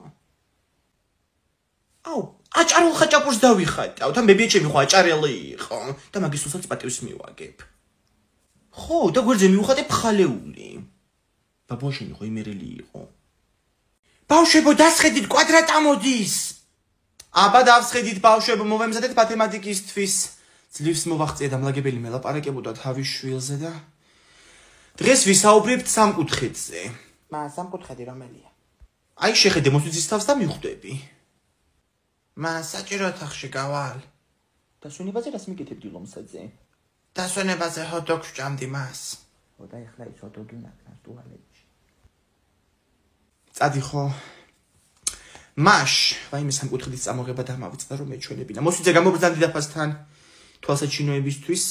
S1: აუ აჭარულ ხაჭაპურს დავიხატავ თან ბებიაჩემი ხო აჭარელი იყო და მაგის უსაც პატივს მივაგებ ხო და გვერდზე მივუხატე ფხალეული ბაბუაშენი ხო იმერელი იყო ბავშვებო დასხედით კვადრატ ამოდის აბა დავსხედით ბავშვებო მოვემზადეთ მათემატიკისთვის ძლივს მოვაღწია დამლაგებელი მელაპარაკებოდა თავის შვილზე და დღეს ვისაუბრებთ სამკუთხედზე
S3: სამკუთხედი რომელია
S1: აი შეხედე მოსვიცის თავს და მიხვდები
S3: საჭირო ოთახში გავალ
S2: დასვენებაზე რას მიკეთებდი ლომსაძე
S3: დასვენებაზე ჰოტდოგს ჭამდი მას
S2: და ეხლა ის ჰოტდოგი ნახავს ტუალეტში
S1: წადი ხო მაშ ვაიმე სამკუთხედის წამოღება დამავიწყდა რომ მეჩვენებინა მოსვიცე გამობრძანდი დაფასთან თვალსაჩინოებისთვის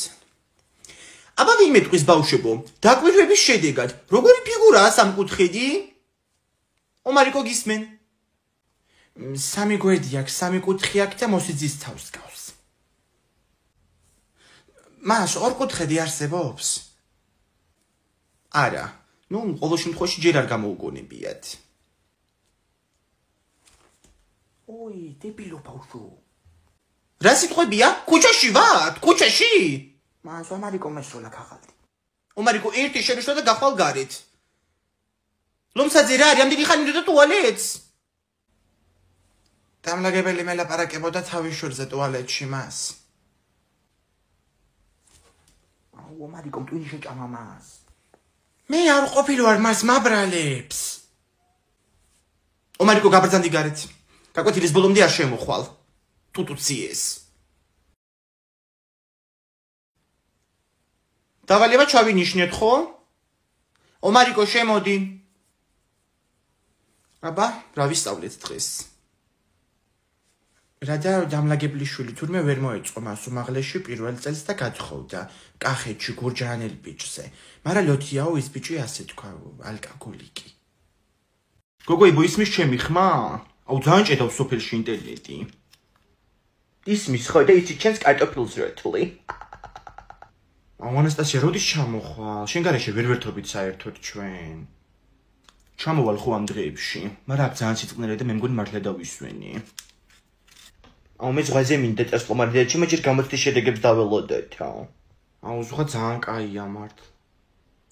S1: აბა ვინმე ტყვის ბავშვებო დაკვირვების შედეგად როგორი ფიგურაა სამკუთხედი ომარიკო გისმენ სამი გვერდი აქვს სამი კუთხე აქვს და მოსიძის თავს გავს მას ორკუთხედი არსებობს არა ნუ ყოველ შემთხვევაში ჯერ არ გამოუგონებიათ ოი დებილო ბავშვო რა სიტყვებია? ქუჩაში ვართ? ქუჩაში? მას ომარიკო მესროლა ქაღალდი. ომარიკო ერთი შენიშნა და გახვალ გარეთ. ლომსაძე რა არის? ამდენი ხანი მიდოდა ტუალეტს?
S3: დამლაგებელი მელაპარაკებოდა თავის შვილზე ტუალეტში მას.
S2: აუ ომარიკო მტვინი შეჭამა მას.
S3: მე არ ყოფილი ვარ მას მაბრალებს.
S1: ომარიკო გაბრძანდი გარეთ. გაკვეთილის ბოლომდე არ შემოხვალ. ტუტუციეს. დავალება ჩავინიშნეთ ხო? ომარიკო შემოდი. აბა, რა ვისწავლეთ დღეს? რადა დამლაგებლის შვილი თურმე ვერ მოეწყო მას უმაღლესში პირველ წელს და გაძხოვდა კახეთში გურჯაანელ ბიჭზე. მაგრამ ლოთიაო ის ბიჭი ასე თქვა, ალკოჰოლიკი. გოგოებო ისმის ჩემი ხმა? აუ ძალიან ჭედავს სოფელში ინტერნეტი. ისმის ხო და იცი ჩემს კარტოფილს როთლი. აუ ანასტასია როდის ჩამოხვალ? შენ გარეშე ვერ ვერთობით საერთოდ ჩვენ. ჩამოვალ ხო ამ დღეებში, მაგრამ ძალიან სიწყნერია და მე მგონი მართლა დავისვენი. აუ მე ზღვაზე მინდა წასვლომარდია ჩემ ჯერ გამოცდის შედეგებს დაველოდეთ. აუ ზღვა ძალიან კაია მართლა.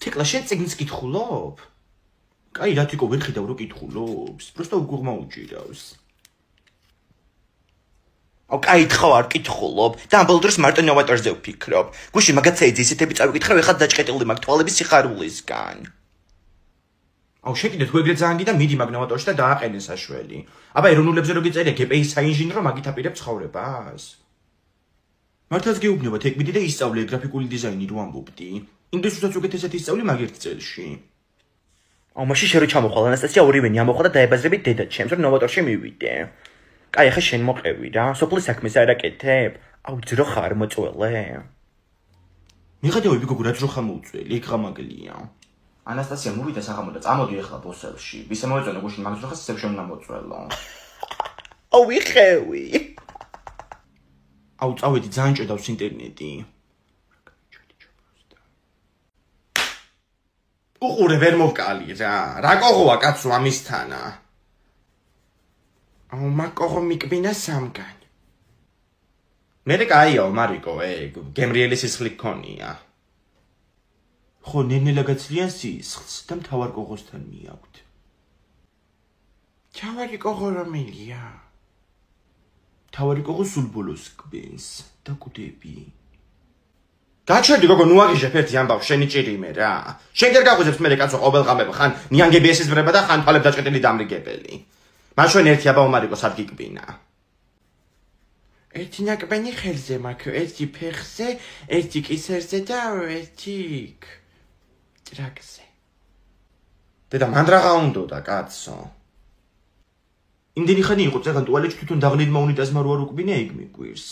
S1: თეკლა შენ წიგნს კითხულობ? კაი რა თიკო ვერ ხედავ რომ კითხულობს. პროსტა უგუღმა უჭირავს. აუ კაი თხო არ კითხულობ. და ამ ბოლო დროს მარტო ნოვატორზე ვფიქრობ. გუში მაგაცა ეძი ისეთები წავიკითხე ეხლა დაჭყეტილი მაგ თვალების სიხარულისგან. აუ შეკიდეთ გვეგრე ძალიან გიდა მიდი მაგ ნოვატორში და დააყენე საშველი. აბა ეროვნულებზე რო გიწერია გპ-ის საინჟინრო მაგით აპირებ ცხოვრებას. მართლაც გეუბნებათ ეკბიდი და ისწავლე გრაფიკული დიზაინი რო ამბობდი. ინგლისურსაც უკეთესად ისწავლე მაგ ერთ წელში. აუ მაშინ შე რო ჩამოხვალ ანასტასია ორივენი ამოხვა და დაებაზრებით დედად ჩემს რომ ნოვატორში მივიდე. კაი ახლა შენ მოყევი რა სოფლის საქმეს არ აკეთებ? აუ ძრო ხარ მოწველე.
S2: მიხადავები გოგო რაც რო ხამოუწველი, იქ გამაგლია. ანასტასია მოვიდა საღამო და წამოდი ახლა ბოსელში. ვისე მოეწონა გუშინ მაგას რო ხას ისევ შემნამოწველო.
S1: ვიხევი.
S2: წავედი ძალიან ჭედავს ინტერნეტი.
S1: უყურე ვერ მოვკალი რა კოღოა კაცო ამისთანა. მაგ კოღო მიკბინა სამგან. მე კაიაო მარიკო, გემრიელის სისხლი გქონია.
S2: ხო, ნენელა გაცლიან სისხლს და მთავარ კოღოსთან მიაქვთ.
S1: თავარი კოღო რომელია?
S2: თავარი კოღო სულ ბოლოს კბენს და კვდები.
S1: გაჩერდი გოგო, ნუ აგიჟებ ერთი ამბავ, შენი ჭირიმე რა. შენ გერ გაღვიძებს მე კაცო ყოველღამება, ხან ნიანგები ესიზმრება და ხან თვალებ დაჭყიდილი დამრიგებელი. მაშინ ერთი აბაო მარიკო სად გიკბინა? ერთი ნაკბენი ხელზე მაქვს, ერთი ფეხზე, ერთი კისერზე და ერთი იქ ტრაკზე. დედა მან რაღა უნდოდა კაცო.
S2: იმდენი ხანი იყო წეგან ტუალეტში თვითონ დაღლილმა უნიტაზმა რო არ უკბინა იქ მიგვირს.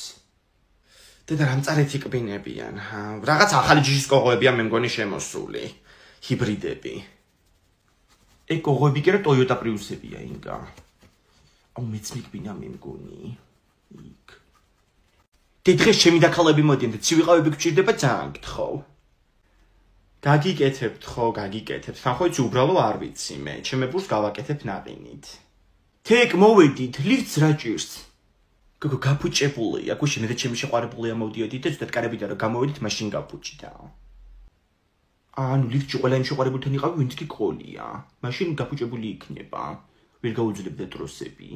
S1: დედა რამწარეთი კბინებიან, რაღაც ახალი ჯიშის კოღოებია მე მგონი შემოსული, ჰიბრიდები.
S2: კოღოები კი რა Toyota Prius-ებია ინგა. მეც მიკბინა მე მგონი იქ.
S1: დღეს ჩემი დაქალები მოდიან და ცივიყავები გჭირდება ძალიან გთხოვ. გაგიკეთებთ ხო, გაგიკეთებთ. თან ხო იცი უბრალო არ ვიცი მე, ჩემებურს გავაკეთებ ნაყინით.
S2: თეკ მოვედით, ლიფტს რა ჭირს? გოგო გაფუჭებულია, გუშინ მე და ჩემი შეყვარებულია მოვდიოდით და ზუსტად კარებიდან რომ გამოვედით, მაშინ გაფუჭდა. ანუ ლიფტში ყველა იმ შეყვარებულთან იყავი, ვინც კი ყოლია. მაშინ გაფუჭებული იქნება. ვერ გაუძლებდა დროსები.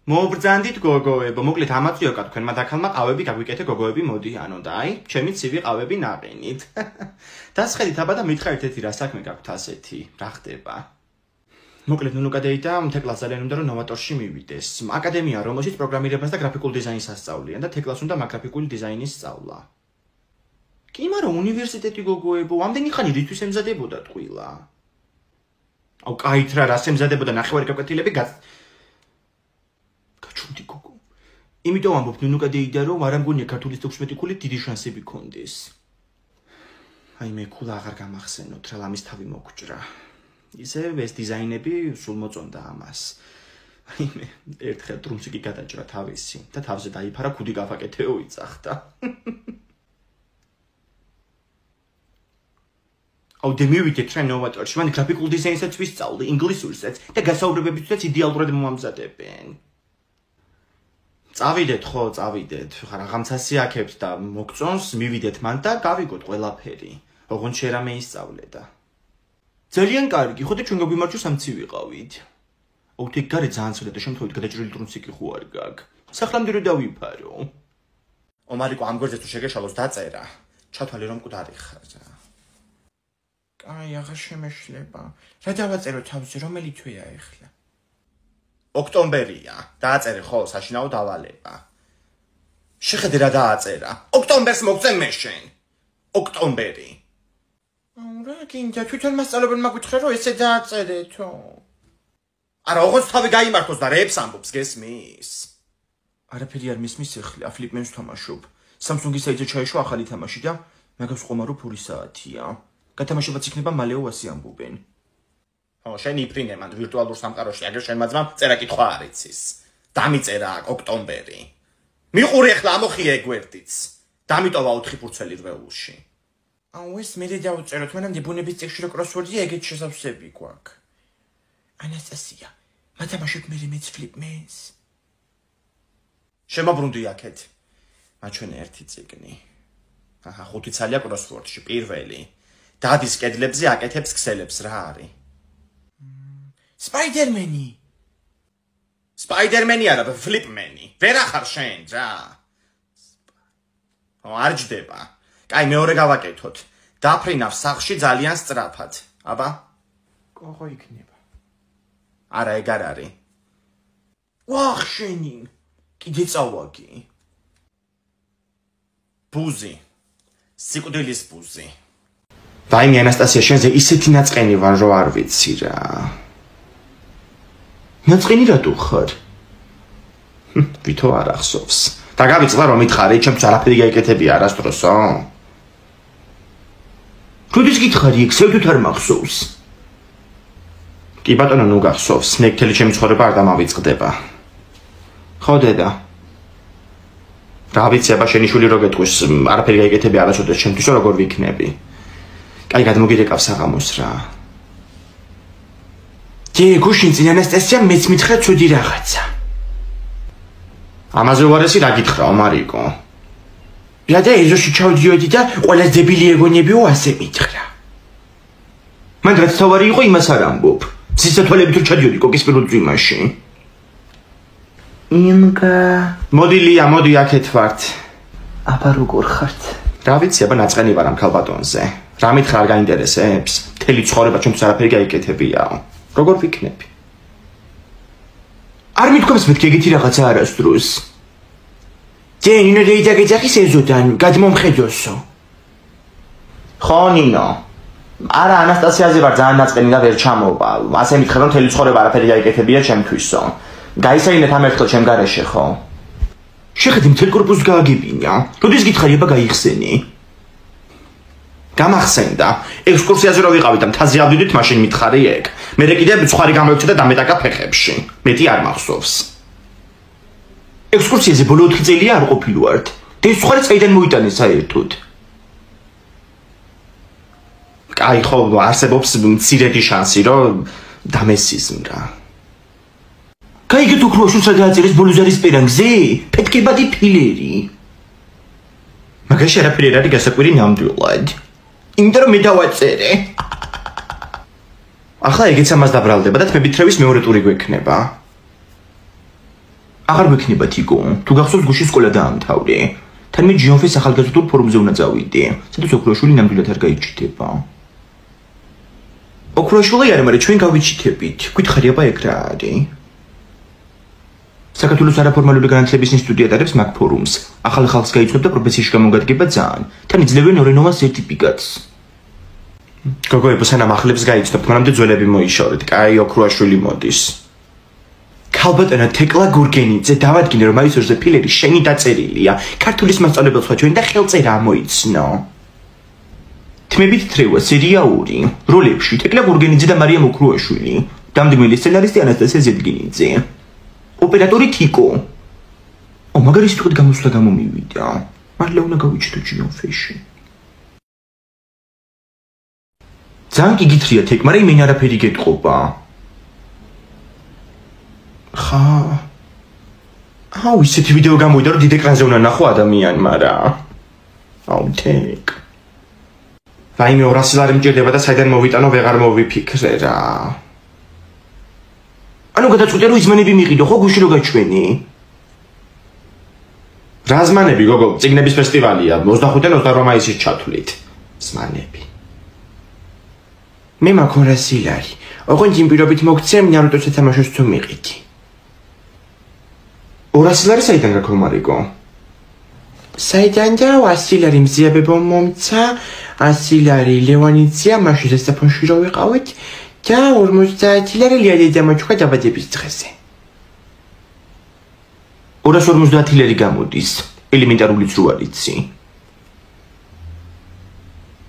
S1: მოვბრძანდით გოგოებო, მოკლედ ამაც ვიოკა თქვენმა დაქალმა ყავები გაგვიკეთე გოგოები მოდიანო და აი, ჩემი ცივი ყავები ნაყინით. დასხედით აბა და მითხარით ერთი რა საქმე გაქვთ ასეთი, რა ხდება? მოკლედ ნუნუკა დეიტა თეკლას ძალიან უნდა რომ ნოვატორში მივიდეს. აკადემია რომელშიც პროგრამირებას და გრაფიკულ დიზაინს ასწავლიან და თეკლას უნდა გრაფიკული დიზაინის სწავლა. კი, მაგრამ უნივერსიტეტი გოგოებო, ამდენი ხანი რისთვის ემზადებოდა ტყუილა? კაით რა, რას ემზადებოდა ნახევარი გაკვეთილები
S2: გაჩუმდი გოგო. იმიტომ ამბობ ნუნუკა დეიტა რომ არ ამგონია ქართულის 16 ქულით დიდი შანსები გქონდეს.
S1: აი მე ქულა აღარ გამახსენოთ რა ლამის თავი მოგჭრა. ისე ეს დიზაინები სულ მოწონდა ამას. აი მე ერთხელ დრუმსიკი გადაჭრა თავისი და თავზე დაიფარა ქუდი გავაკეთეო იწახდა. დემივიდეთ რა ნოვატორში, მან გრაფიკულ დიზაინსაც ვისწავლი, ინგლისურსაც და გასაუბრებებითაც იდეალურად მომამზადებენ. წავიდეთ ხო, წავიდეთ. ხა რაღაცასი აქებთ და მოგწონს, მივიდეთ მან და გავიგოთ ყველაფერი. ოღონდ შერამე ისწავლე და
S2: ძალიან კარგი, ხო და ჩვენ გაგვიმარჯვეს ამ ცივიყავით. თეკ გარე ძალიან ცოტა და შემთხვევით გადაჭრილი დრუნციკი ხო არ გაქვს. სახლამდე რო დავიფარო.
S1: მარიკო ამ გვერდზე თუ შეგეშალოს დაწერა. ჩათვალე რომ მკვდარი ხარ რა. კაი, აღარ შემეშლება. რა დავაწერო თავზე, რომელი თვეა ეხლა? ოქტომბერია. დააწერე ხო, საშინაო დავალება. შეხედე რა დააწერა. ოქტომბერს მოგწე მე შენ. ოქტომბერი. რა გინდა თვითონ მასწავლებელმა გითხრა რომ ესე დააწერეთო. არა, ოღონდ თავი გაიმართოს და რეებს ამბობს, გესმის?
S2: არაფერი არ მისმის ეხლა, ფლიპმენს თამაშობ. Samsung-ის საიტზე ჩაეშვა ახალი თამაში და მაგას ყომა რომ ფური საათია. გათამაშებაც იქნება მალეო ასე ამბობენ.
S1: შენ იფრინე მან ვირტუალურ სამყაროში, აგერ შენ მაძმამ წერა კითხვა არ იცის. დამიწერა ოქტომბერი. მიყური ახლა ამოხია ეგვერდიც. დამიტოვა 4 ფურცელი რვეულში. ეს მე დავწეროთ, მანამდე ბუნების წიგნში რო კროსვორდია, ეგეთ შესაძლებლები გვაქვს. ანასტასია, მათამაშებ მე მეც ფლიპმენს. შემოbrunდი აქეთ. მაჩვენე ერთი წიგნი. 5 ცალია კროსვორდში, პირველი. დადის კედლებზე აკეთებს ქსელებს რა არის? სპაიდერმენი. სპაიდერმენი არა, ფლიპმენი. ვერ ახარ შენ რა. არ ჯდება. კაი, მეორე გავაკეთოთ. დაფრინავ სახლში ძალიან სწრაფად. აბა?
S2: კოღო იქნება.
S1: არა, ეგ არ არის. ვახ შენი. კიდე წავაგი. ბუზი. სიკვდილის ბუზი. ვაიმე ანასტასია, შენზე ისეთი ნაწყენი ვარ, რომ არ ვიცი რა.
S2: ნაწყენი რატო ხარ?
S1: ვითო არ ახსოვს. და გავიწყდა რომ მითხარი, ჩემს არაფერი გაიკეთებია არასდროსო. როდის გითხარი ეგ საერთოდ არ მახსოვს?
S2: კი ბატონო, ნუ გახსოვს, მე მთელი ჩემი ცხოვრება არ დამავიწყდება. ხო დედა. რა ვიცი, აბა შენი შვილი რო გეტყვის, არაფერი გაიგეთები არასოდეს ჩემთვის, როგორ ვიქნები. კაი, გადმოგირეკავს საღამოს რა.
S1: გუშინ წინ ანასტასია მეც მითხრა ცუდი რაღაცა.
S2: ამაზე უარესი რა გითხრაო, მარიკო?
S1: რა და ეზოში ჩავდიოდი და ყველა დებილი ეგონებიო ასე მითხრა. მან რაც თავარი იყო იმას არ ამბობ. სისათვალებით რო ჩადიოდი კოკის პირველ წვიმაში. იმგა
S2: მოდი ლია, მოდი აქეთ ვართ.
S1: აბა როგორ ხართ?
S2: რა ვიცი, აბა ნაწყენი ვარ ამ ქალბატონზე. რა მითხრა არ გაინტერესებს? მთელი ცხოვრება ჩემთვის არაფერი გაიკეთებიაო. როგორ ვიქნები?
S1: არ მithქვამს მეთქი ეგეთი რაღაცა არასდროს. ნინო დაიძახის ეზოდან, გადმომხედოსო.
S2: ხო, ნინო. არა, ანასტასიაზე ვარ ძალიან ნაწყენი და ვერ ჩამოვა. ასე მითხრა რომ მთელი ცხოვრება არაფერი გაიკეთებია ჩემთვისო. გაისაინეთ ამ ერთხელ ჩემ გარეშე, ხო?
S1: შეხედე მთელ კორპუსს გააგებინა. როდის გითხარი აბა გაიხსენი?
S2: გამახსენდა. ექსკურსიაზე რო ვიყავით და მთაზე ავდივით, მაშინ მითხარი ეგ. მე კიდე ცხვარი გამოიქცა და დამეტაკა ფეხებში. მეტი არ მახსოვს.
S1: ექსკურსიაზე ბოლო 4 წელია არ ყოფილი ვართ. და ეს ცხვარი საიდან მოიტანეს საერთოდ?
S2: კაი, ხო, არსებობს მცირედი შანსი, რომ დამესიზმრა.
S1: გაიგეთ ოქროაშვილს რა დააწერეს ბოლუზარის პერანგზე? ფეთქებადი ფილერი.
S2: მაგაში არაფერი არ არის გასაკვირი ნამდვილად.
S1: იმიტომ რომ მე დავაწერე.
S2: ახლა ეგეც ამას დაბრალდება და თმებითრევის მეორე ტური გვექნება.
S1: აღარ გვექნება თიკო. თუ გახსოვს გუშინ სკოლა დაამთავრე. თან მე ჯიონფის ახალგაზრდულ ფორუმზე უნდა წავიდე. სადაც ოქროაშვილი ნამდვილად არ გაიჩიტება. ოქროაშვილი არ მაგრამ ჩვენ გავიჩიტებით. გითხარი აბა ეგ რა არის? საქართველოს არაფორმალური განათლების ინსტიტუტი ატარებს მაგ ფორუმს. ახალ ხალხს გაიცნობს და პროფესიაში გამოგადგება ძალიან. თან იძლევენ ორენოვან სერტიფიკატს.
S2: გოგო ებოსანა მახლებს გაიცნობთ, მანამდე ძველები მოიშორეთ. კაი, ოქროაშვილი მოდის.
S1: ქალბატონო თეკლა გურგენიძე დავადგინე რომ მაისორზე ფილერი შენი დაწერილია. ქართულის მასწავლებელს ვაჩვენ და ხელწერა მოიცნო. თმებით თრევა სერიაური. როლებში თეკლა გურგენიძე და მარიამ ოქროაშვილი. დამდგმელი სცენარისტი ანასტასია ზედგინიძე. ოპერატორი თიკო. მაგარი სიტყვით გამოსვლა გამომივიდა. მართლა უნდა გავიჩიტო ჯიონფეში. ძალიან გიგითრია თეკ, მაგრამ იმენ არაფერი გეტყობა. ხა. აუ, ისეთი ვიდეო გამოვიდა, რომ დიდ ეკრანზე უნდა ნახო ადამიანმა რა. აუ, თეკ.
S2: რაიმე 200 ლარი მჭირდება და საიდან მოვიტანო ვეღარ მოვიფიქრე რა.
S1: ანუ გადაწყვიტე რომ იზმანები მიყიდო, ხო გუშინ რო გაჩვენი?
S2: რა ზმანები, გოგო, წიგნების ფესტივალია, 25-დან 28 მაისის ჩათვლით. ზმანები.
S1: მე მაქვს 200 ლარი. ოღონდ იმ პირობით მოგცემ ნარუტოს სათამაშოს თუ მიყიდი.
S2: 200 ლარი საიდან გაქვს მარიკო?
S1: საიდან და 100 ლარი მზიაბებო მომცა, 100 ლარი ლევანიცია მაშინ სასაფონში რო ვიყავით და 50 ლარი ლიადე დამოჩქა დაბადების დღეზე. 250 ლარი გამოდის, ელემენტარულიც რო არიცი.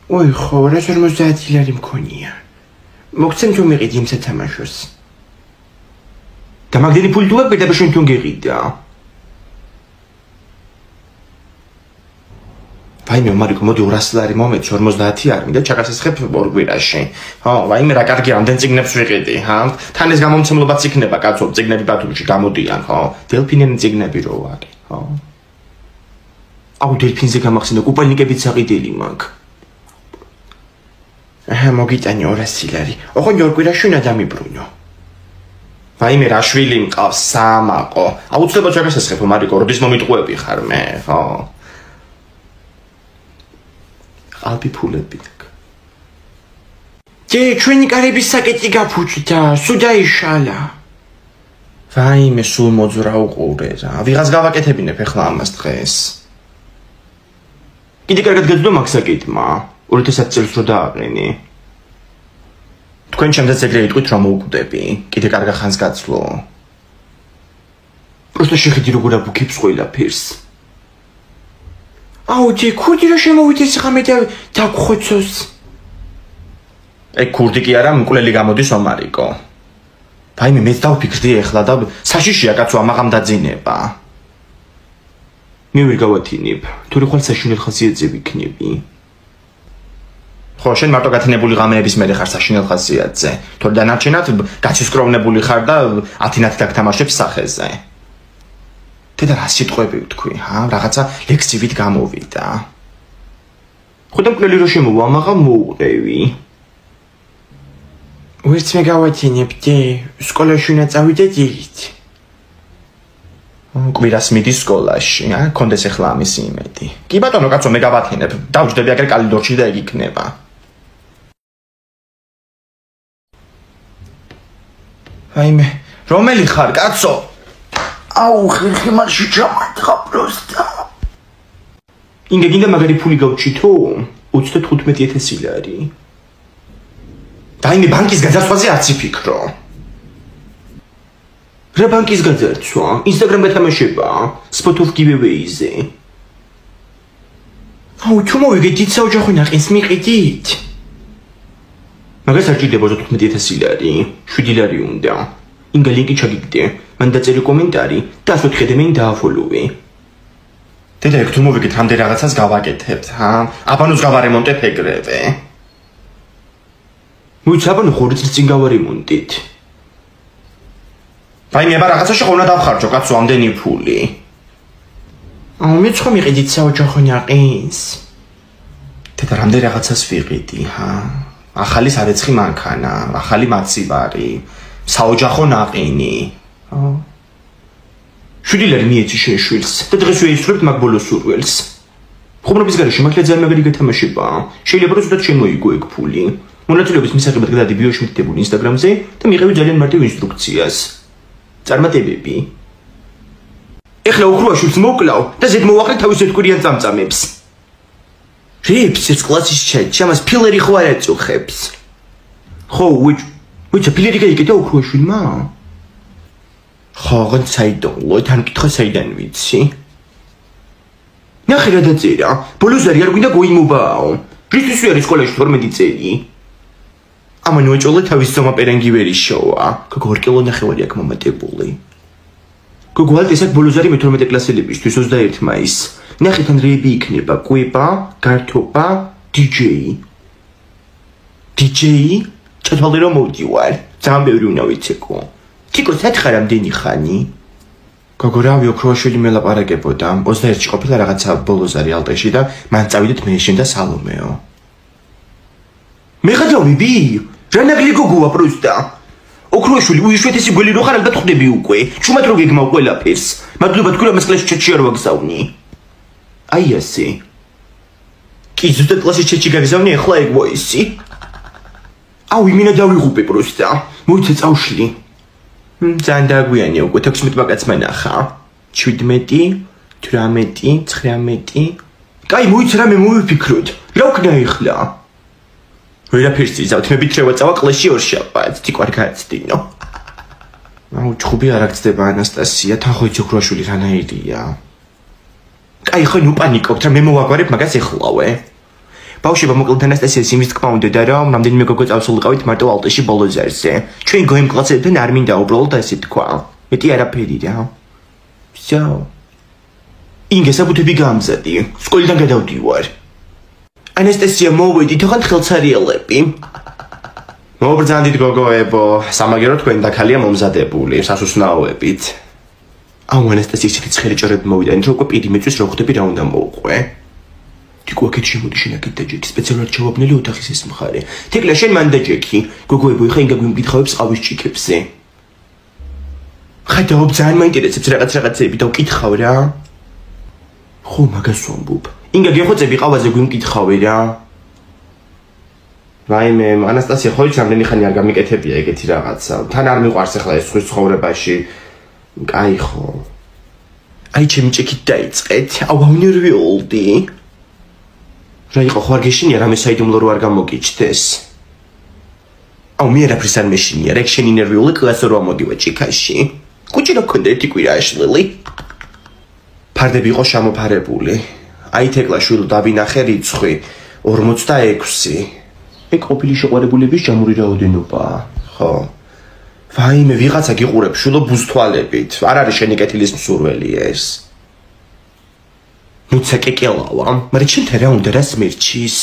S1: ოი ხო, 250 ლარი მქონია. მოგცემ თუ მიყიდი იმ სათამაშოს. დამაგდენი ფული თუ აქვს, პირდაპირ შენ თუ გეყიდა.
S2: ვაიმე მარიკო, მოდი 200 ლარი მომეც 50 არ მინდა ჩაგასესხებ ორ კვირაში. ხო, ვაიმე რა კარგი ამდენ წიგნებს ვიყიდი, ჰა? თან ეს გამომცემლობაც იქნება, კაცო, წიგნები ბათუმში გამოდიან, ხო? დელფინიანი წიგნები რო არის, ხო?
S1: აუ, დელფინზე გამახსენდა, კუპალნიკებით საყიდელი მაქვს. მოგიტანი 200 ლარი. ოღონდ ორ კვირაში უნდა დამიბრუნო.
S2: ვაიმე რა შვილი მყავს სამაყო. აუცილებლად ჩაგასესხებ მარიკო, როდის მომიტყუები ხარ მე, ხო?
S1: ალბი ფულები აქვს. ჩვენი კარების საკეტი გაფუჭდა, სულ დაიშალა.
S2: ვაიმე, სულ მოძრა უყურე რა. ვიღაც გავაკეთებინებ ახლა ამას დღეს.
S1: კიდე კარგად გაძვდა მაგ საკეტმა. 2010 წელს რო დააყენე.
S2: თქვენ ჩემზე ეგრე იტყვით რომ მოუკვდები. კიდე კარგა ხანს გაცვლო.
S1: პროსტა შეხედი როგორ აბუქებს ყველაფერს. აუ, ქუდი რა შემოვიდეს ხა მე და დაგხოცოს. ეგ ქურდი კი არა, მკვლელი გამოდის ომარიკო. Vaime მეც დავფიქრდი ეხლა და საშიშია კაცო ამაღამ დაძინება. მე ვერ გავათინებ, თუ რე ხვალ საშინელ ხასიათზე ვიქნები. ხო, შენ მარტო გათინებული ღამეების მერე ხარ საშინელ ხასიათზე. თორე დანარჩენად გაცისკროვნებული ხარ და 10-10 დაგთამაშებს სახეზე. დედა რა სიტყვები ვთქვი, რაღაცა ლექსივით გამოვიდა. ხოდა მკვლელი რო შემოვა, ამაღამ მოუყევი. ვერც მე გავათინებდი, სკოლაში უნდა წავიდე დილით. კვირას მიდი სკოლაში, კონდეს ახლა ამისი იმედი. კი ბატონო კაცო, მე გავათინებ, დავჯდები აგერ კალიდორში და ეგ იქნება. აიმე, რომელი ხარ კაცო? აუ, ხერხი მარში ჩამარტყა პროსტა. ინგე გინდა მაგარი ფული გავჩი თუ 35,000 ლარი. დაიმე ბანკის გაძარცვაზე არც იფიქრო. რა ბანკის გაძარცვა? ინსტაგრამ გათამაშება, spot-off giveaway-ზე. აუ, თუ მოვიგეთ საოჯახო ნაყინს მიყიდით. მაგას არ ჭირდება 35,000 ლარი, 7 ლარი უნდა. ინგა ლინკი ჩაგიგდე, მან დაწერე კომენტარი და 104 მე დააფოლოვე. დედა, თუ მოვიგეთ რამდენ რაღაცას გავაკეთებთ, აბანოს გავარემონტებ ეგრევე. მოიცაბანო ხორი წლის წინ გავარემონტით. Vaime აბა რაღაცაში ხო უნდა დავხარჯო კაცო ამდენი ფული. აუ, მე ხო მიყიდით საოჯახო ნაყინს. დედა, რამდენ რაღაცას ვიყიდი, ახალი სარეცხი მანქანა, ახალი მაცივარი, საოჯახო ნაყინი. 7 ლარი მიეცი შენ შვილს და დღეს ვეისურვებთ მაგ ბოლოს სურველს. ხუმრობის გარეშე მაგ ძალიან მაგარი გათამაშება. შეიძლება რომ ზუსტად შემოიგო ეგ ფული. მონაწილეობის მისაღებად გადადი ბიოში მითითებული ინსტაგრამზე და მიყევი ძალიან მარტივ ინსტრუქციას. წარმატებები. ეხლა უხრუაშვილს მოკლავ და ზედ მოვაყრე თავის ეთკვირიან წამწამებს. რეებს ეს კლასის ჩატში ამას ფილერი ხო არ აწუხებს. ხო, ვიჩა ფილერი გაიგე და უხრუაშვილმა? ხო, გან საიდონლო, თან კითხა საიდან ვიცი? ნახე რა დაწერა, ბოლოზარი არ გვინდა გოიმობაო. რისთვის ვიარი სკოლაში 12 წელი? ამან უეჭოლა თავის ზომა პერენგი ვერ იშოვა. გოგო 2 კილო ნახევარი აქ მომატებული. გოგო ალტესაკ ბოლოზარი მე-12 კლასელებისთვის 21 მაისს. ნახე თან რეები იქნება, კვება, გართობა, დიჯეი. დიჯეი? ჩათვალე რომ მოვდივარ. ძალიან ბევრი უნდა ვიცეკო. თიკო სათხარ ამდენი ხანი? გოგო რავი ოქროაშვილი მელაპარაკებოდა. 21-ში ყოფილა რაღაცა ბოლოზარი ალტეში და მან წავიდეთ მე შენ და სალომეო. მე ხადავები? რა ნაგლი გოგოა პროსტა? ოქროაშვილი უიშვეთესი გველი რო ხარ ალბათ ხვდები უკვე. ჩუმად რო გეგმავ ყველაფერს. მადლობა თქვენ ამას კლასში ჩატში არ ვაგზავნი. აი ასე. კი ზუსტად კლასში ჩატში გაგზავნი ახლა ეგ ვოისი. აუ იმინა დავიღუპე პროსტა. მოიცა წავშლი. ძალიან დაგვიანია უკვე 16 მაგაც მანახა. 17, 18, 19. კაი მოიცა რამე მოვიფიქროთ. რა ვქნა ეხლა? ვერაფერს იზავთ, მე ბიჭევა წავა კლასში ორშაბათს, თიკ არ გააცდინო. აუ, ჩხუბი არ აქცდება ანასტასია, თან ხო იცი ოქროაშვილი რანაირია. კაი, ხო ნუ პანიკობთ, რა მე მოვაგვარებ მაგას ეხლავე. ბავშვებო, მოკლედ ანასტასიას იმის თქმა უნდა, რომ რამდენიმე გოგო წავსულიყავით მარტო ალტეში ბოლოზარზე. ჩვენ გოიმ კლასებთან არ მინდა უბრალოდ ასე თქვა. მეტი არაფერი რა. всё. ინგე საბუთები გამზადი. სკოლიდან გადავდივარ. ანასტასია მოვედი, თქო ხელცარიელები. მობრძანდით გოგოებო, სამაგერო თქვენ და ქალია მომზადებული, სასუსნაოებით. აუ ანასტასია ისეთი ცხელი ჭორები მოვიდა, რომ უკვე პირი მეწვის რო ხვდები რა უნდა მოუყვე. თიკო აქეთ შემოდი შენ აქეთ დაჯექი, სპეციალურად ჩავაბნელი ოთახის ეს მხარე. თეკლა შენ მან დაჯექი. გოგოებო, ეხა ინგა გვიმკითხავებს ყავის ჭიქებზე. ხადაობ ძალიან მაინტერესებს რაღაცები და ვკითხავ რა. ხო, მაგას ვამბობ. ინგა გეხოცები ყავაზე გვიმკითხავე რა. ვაიმე, ანასტასია ხო იცი რამდენი ხანი არ გამიკეთებია ეგეთი რაღაცა. თან არ მიყვარს ახლა ეს ხვის ცხოვრებაში. კაი ხო. აი ჩემი ჭიქით დაიწყეთ. აუ ავნერვიოლდი. რა იყო ხო არ გეშინია რამე საიდუმლო რო არ გამოგიჩდეს. აუ მე არაფრის არ მეშინია, რა შენი ნერვიული კლასო რო ამოდივა ჭიქაში. კუჭი რა ქონდა ერთი კვირა აშლილი. ფარდები იყო შემოფარებული. აი თეკლა შვილო დავინახე რიცხვი 46. ეგ ყოფილი შეყვარებულების ჯამური რაოდენობაა. ხო. ვაიმე, ვიღაცა გიყურებს შულო ბუზთვალებით. არ არის შენი კეთილის მსურველი ეს. ნუცა კეკელავა, მაგრამ ჩემთან რა უნდა რას მერჩის?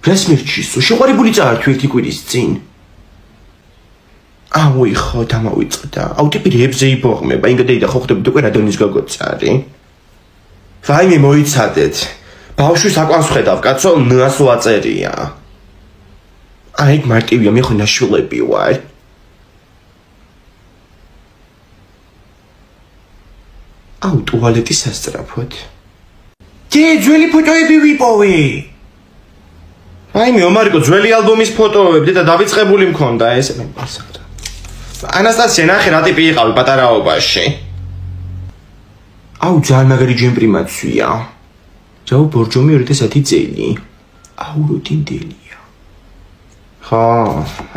S1: რას მერჩის? შეყვარებული წაართვი ერთი კვირის წინ. აუი ხო დამავიწყდა. ტიპი რებზე იბოღმება, ინგდეიდა ხო ხდებით უკვე რადონის გაგოცარი. ვაიმე მოიცადეთ. ბავშვის აკვანს ხედავ, კაცო, ნას ვაწერია. აი მარტივია, მე ხო ნაშვილები ვარ. ტუალეტი სასწრაფოდ. ძველი ფოტოები ვიპოვე. ვაიმე, ომარიკო, ძველი ალბომის ფოტოები და დავიწყებული მქონდა ეს მე პასახდა. ანასტასია, ნახე რა ტიპი იყავი პატარაობაში. ძალიან მაგარი ჯემპრიმაცვია. ჯაუ ბორჯომი 2010 წელი. როდინდელია. ხო,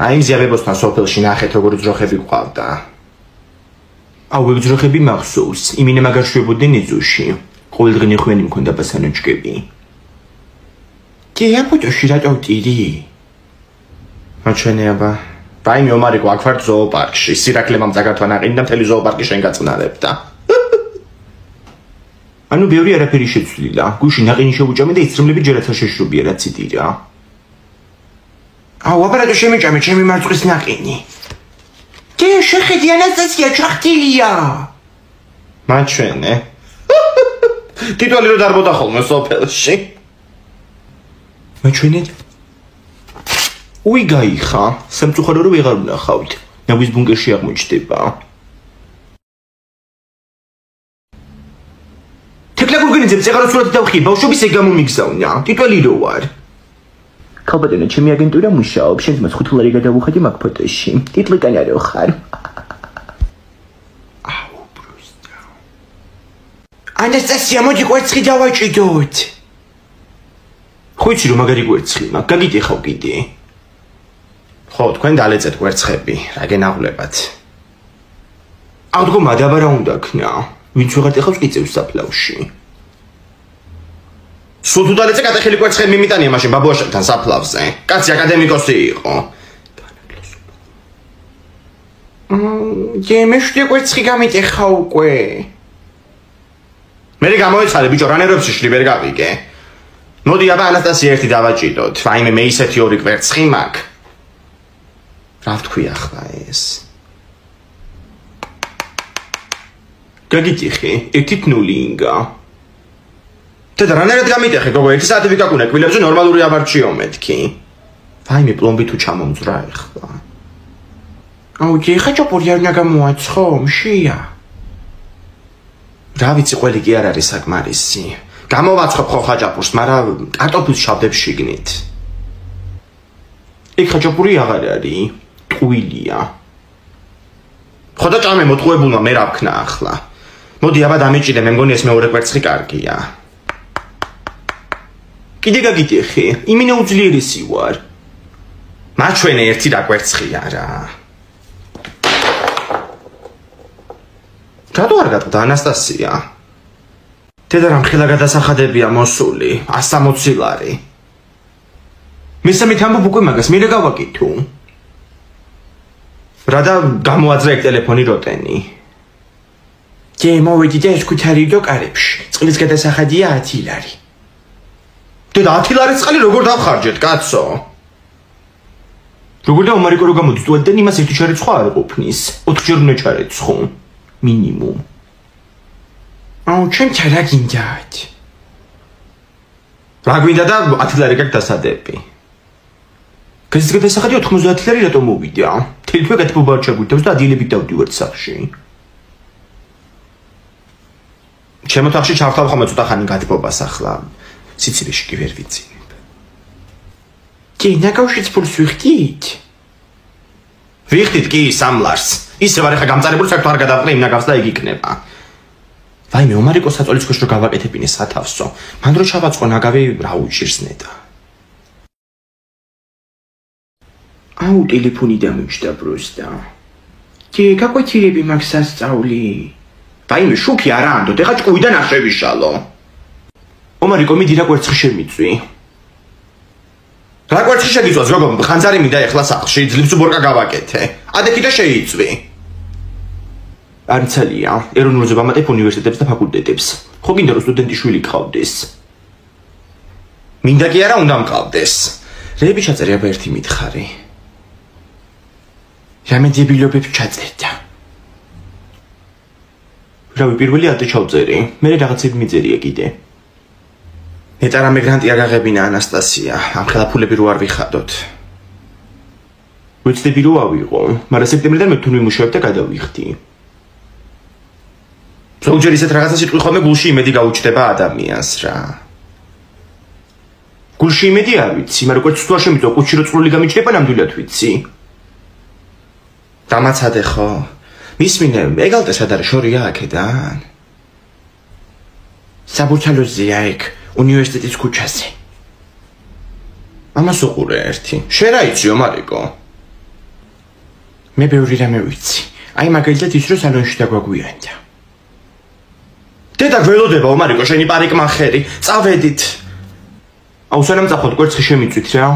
S1: აი მზიარებოსთან სოფელში ნახეთ როგორ ძროხები გვყავდა. ეგ ძროხები მახსოვს, იმინე მაგარშვებოდნენ ეზოში. ყოველდღე ნიხვიანი მქონდა პასანოჩკები. ამ ფოტოში რატო ვტირი? მაჩვენეაბა. ვაიმე ომარიკო, აქ ვარ ზოოპარკში, სირაკლებამ წაგართვა ნაყინი და მთელი ზოოპარკი შენ გაწნარებდა. ანუ ბევრი არაფერი შეცვლილა. გუში ნაყინი შევუჭამე და იცრემლები ჯერაც არ შეშრობია რაც იდირა. აბარატო შემიჭამე ჩემი მარწყვის ნაყინი. შეხედი ანასტასია ჩახტილია. მაჩვენე. ტიტული რო დარბოდა ხოლმე სოფელში. მაჩვენე. გაიხა, სამწუხარო რომ ვეღარ ვნახავთ. ნაგვის ბუნკერში აღმოჩნდება. თექლა გურგენიძე წეღარო სურათი დავხიე, ბავშვობის ეგ გამომიგზავნა. ტიტული რო ვარ. ხალბატონო, ჩემი აგენტურა მუშაობს, შენს 5 ლარი გადავუხდი მაგ ფოტოში. ტიტლიკანი არ ხარ. ანასტასია, მოდი კვერცხი დავაჭიდოთ. ხო იცი რომ მაგარი კვერცხი მაქვს, გაგიტეხავ კიდე. ხო, თქვენ დალეწეთ კვერცხები, რა გენაღლებათ. აღდგომა დაბარა უნდა ქნა, ვინც ვეღარ ეხავს კიწევს საფლავში. სულ თუ დალეწე კატეხილი კვერცხები მიმიტანია მაშინ ბაბუაშებთან საფლავზე. კაცი აკადემიკოსი იყო. მეშვიდე კვერცხი გამიტეხა უკვე. მე გამოეცალე ბიჭო, რა ნერვებში შლი ვერ გავიგე. მოდი აბა ანასტასია ერთი დავაჭიდოთ. ვაიმე, მე ისეთი ორი კვერცხი მაქვს. რა ვთქვი ახლა ეს? გაგიტიხე, 1-0 ინგა. და რანერად გამიტეხე, გოგო, 1 საათი ვიკაკუნე კბილებზე ნორმალური აბარჩიო მეთქი. ვაიმე, პლომბი თუ ჩამომძრა ახლა. ხა ჭოპური არ უნდა გამოაცხო, მშია. რა ვიცი, ყველი კი არ არის საკმარისი. გამოვაცხობ ხო ხაჭაპურს, მაგრამ კარტოფილს შავდებ შიგნით. ეგ ხაჭაპური აღარ არის, ტყუილია. ხო და ჭამე მოტყუებულმა მე რა ვქნა ახლა. მოდი აბა დამეჭიდე, მე მგონი ეს მეორე კვერცხი კარგია. კიდე გაგიტეხე, იმინე უძლიერესი ვარ. მაჩვენე ერთი რა კვერცხია რა. რატო არ გატყდა ანასტასია? დედა რამ ხელა გადასახადებია მოსული, 160 ლარი. მესამე თამბობ უკვე მაგას, მე რა გავაკეთო? რა და გამოაძრა ეგ ტელეფონი როტენი. მოვედი და ეს ქუთარი დოკარებში, წყლის გადასახადია 10 ლარი. დედა 10 ლარის წყალი როგორ დავხარჯეთ, კაცო? როგორ და ომარიკო რო გამოდის ტუალეტიდან იმას ერთი ჩარეცხვა არ ყოფნის, 4 ჯერ უნდა ჩარეცხო. მინიმუმ. ჩემ რა გინდათ? რა გვინდა და 10 ლარი გაქვს დასადები. გაზის გადასახადი 90 ლარი რატომ მოვიდა? თითქოს გათბობა არ ჩაგვიდავს და ადილებით დავდივართ სახში. ჩემო თახში ჩავთავ ხოლმე ცოტა ხანი გათბობას ახლა. სიცილიაში კი ვერ ვიცინებ. ნაკავშიც ფულს ვიხდით? ვიხდით კი 3 ლარს. ისევ არ ხა გამწარებული საერთოდ არ გადავყრე იმ ნაგავს და იგი იქნება. ვაიმე, ომარიკო საწოლის ქვეშ რო გავაკეთებინე სათავსო. მან რო ჩავაწყო ნაგავი რა უჭირს ნეტა. ტელეფონი დამიჯდა პროსტა. გაკვეთილები მაქვს სასწაული. ვაიმე, შუქი არა ანდოთ, ეხა ჭკუიდან არ შევიშალო. ომარიკო, მიდი რა კვერცხი შემიწვი. რა კვერცხი შეგიწვას როგორ ხანძარი მინდა ეხლა სახლში ძლივს ბორკა გავაკეთე ადექი და შეიწვი არცალია ეროვნულზე ვამატებ უნივერსიტეტებს და ფაკულტეტებს ხო გინდა რომ სტუდენტი შვილი გყავდეს მინდა კი არა უნდა მყავდეს რეები ჩაწერია ერთი მითხარი რამე დებილობებს ჩაწერდა რავი პირველი ატე ჩავწერი მე რაღაცები მიწერია კიდე ნეტარა მიგრანტი არ გაღებინა ანასტასია ამ ხელაფულები რო არ ვიხადოთ ვიცდები რო ავიღო მაგრამ სექტემბრიდან მე თუნ ვიმუშავებ და გადავიხდი ზოგჯერ ისეთ რაღაცა სიტყვი ხოლმე გულში იმედი გაუჩნდება ადამიანს რა გულში იმედი არ ვიცი მაგრამ როგორც თუ არ შემიძლია კუჩი რო წვრილი გამიჩნდება ნამდვილად ვიცი დამაცადე ხო მისმინე ეგალტე სად არის შორია აქედან საბურთალოზია ეგ უნივერსიტეტის ქუჩაზე ამას უყურე ერთი შენ რა იციო მარიკო მე ბევრი რამე ვიცი აი მაგალითად ის რომ სალონში დაგვაგვიანდა დედა გველოდება მარიკო შენი პარიკმახერი წავედით აუ სანამ წახოთ კვერცხი შემიწვით რა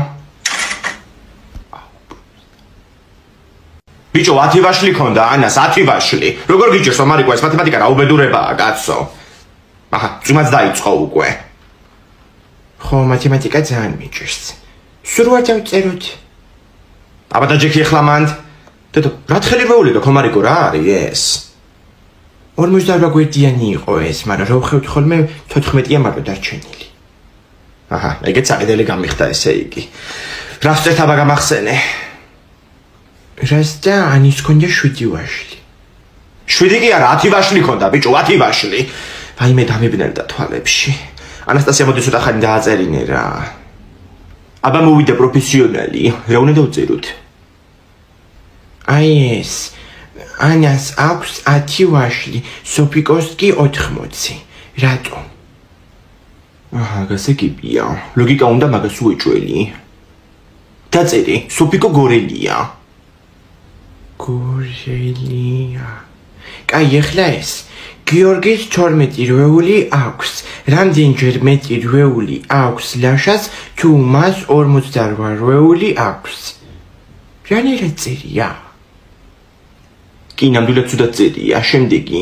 S1: ბიჭო 10 ვაშლი ქონდა ანას 10 ვაშლი როგორ გიჭირს მარიკო ეს მათემატიკა რა უბედურებაა კაცო აჰა ძმაც დაიწყო უკვე ხო მათემატიკა ძალიან მიჭირს სულ არ დავწეროთ აბა დაჯექი ახლა მანდ დედო რა თხელი გქო მარიკო რა არის ეს 48 გვერდიანი იყო ეს მაგრამ რო ვხევთ ხოლმე 14-ია მაგრამ დარჩენილი აჰა ეგეც აყიდელი გამიხდა ესე იგი რა ვწერთ აბა გამახსენე რასტა ანის ქონდა 7 ვაშლი 7 კი არა 10 ვაშლი ქონდა ბიჭო 10 ვაშლი აი მე დამებნელდა თვალებში ანასტასია მოდი ცოტა ხანი დააწერინე რა აბა მოვიდა პროფესიონალი რა უნდა დავწეროთ აი ეს ანას აქვს 10 ვაშლი სოფიკოს კი 80 რატომ აჰა გასაგებია ლოგიკა უნდა მაგას უეჭველი დაწერი სოფიკო გორელია გორელია კაი ეხლა ეს გიორგის 12 რვეული აქვს რამდენჯერ მეტი რვეული აქვს ლაშას თუ მას 48 რვეული აქვს რანერა წერია კი ნამდვილად ცუდად წერია შემდეგი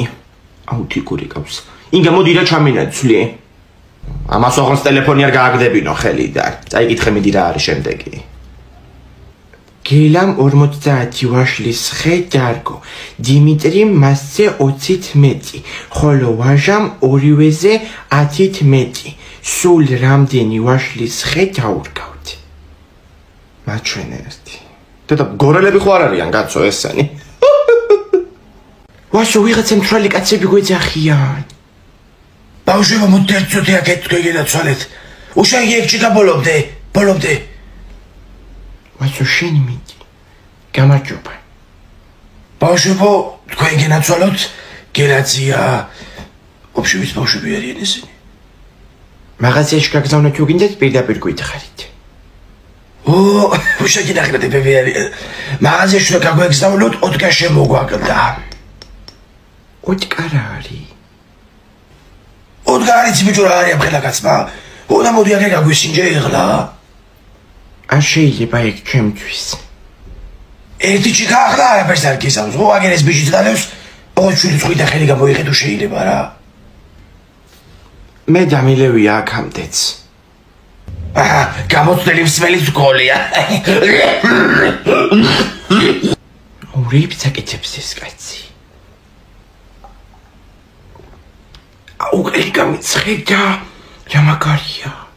S1: აუთი გორიკავს ინგა მოდი რა ჩამინაცვლი ამას ოღონდ ტელეფონი არ გააგდებინო ხელიდან წაიკითხე მიდი რა არის შემდეგი გელამ 50 ვაშლის ხე დარგო დიმიტრიმ მასზე 20-ით მეტი ხოლო ვაჟამ ორივეზე 10-ით მეტი სულ რამდენი ვაშლის ხე დაურგავთ მათ ჩვენ ერთი დედა გორელები ხო არ არიან კაცო ესენი ვაშო ვიღაცა მთვრალი კაცები გვეძახიან ბავშვებო მოდი ერთწუთი აქეთ გეგედაცვალეთ უშაგი ეგჭი გაბოლობდე ბოლობდე ვაშო შენი მიდი გამარჯობა ბავშვებო თქვენ გენაცვალოთ გელაცია ოფშუის ბავშვები არიან ესენი მაღაზიაში გაგზავნოთ თუ გინდათ პირდაპირ გვითხარით ო უშაგი ნახეთ ბები არის მაღაზიაში რა გაგვეგზავნოთ 4 შემოგვაგდა 4 არის 4 არის ბიჭო რა არის ახლა კაცმა უნდა მოდი აქ გაგვისინჯე იღლა არ შეიძლება იქ ჩემთვის ერთი ჩიქა ახლა არაფერს არ გისავს ხო აგერ ეს ბიჭი ძალებს ოჩვილი წვიდა ხელი გამოიყიდო შეიძლება რა მე დამილევია აქამდეც აჰა გამოცდელი მსმელი სკოლია ურიფ საკეთებს ეს კაცი აუგელი გამიცხედა რა მაგარია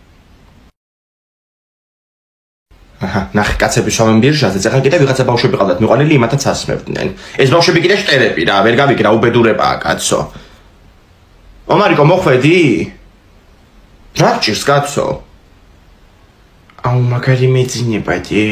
S1: აჰა ნახე კაცები შოვენ ბირჟაზე ეხლა კიდე ვიღაცა ბავშვები ყავდათ მიყვანილი იმათაც ასმევდნენ ეს ბავშვები კიდე შტერები რა ვერ გავიგე რა უბედურებაა კაცო ომარიკო მოხვედი რა გჭირს კაცო აუ მაგარი მეძინება დი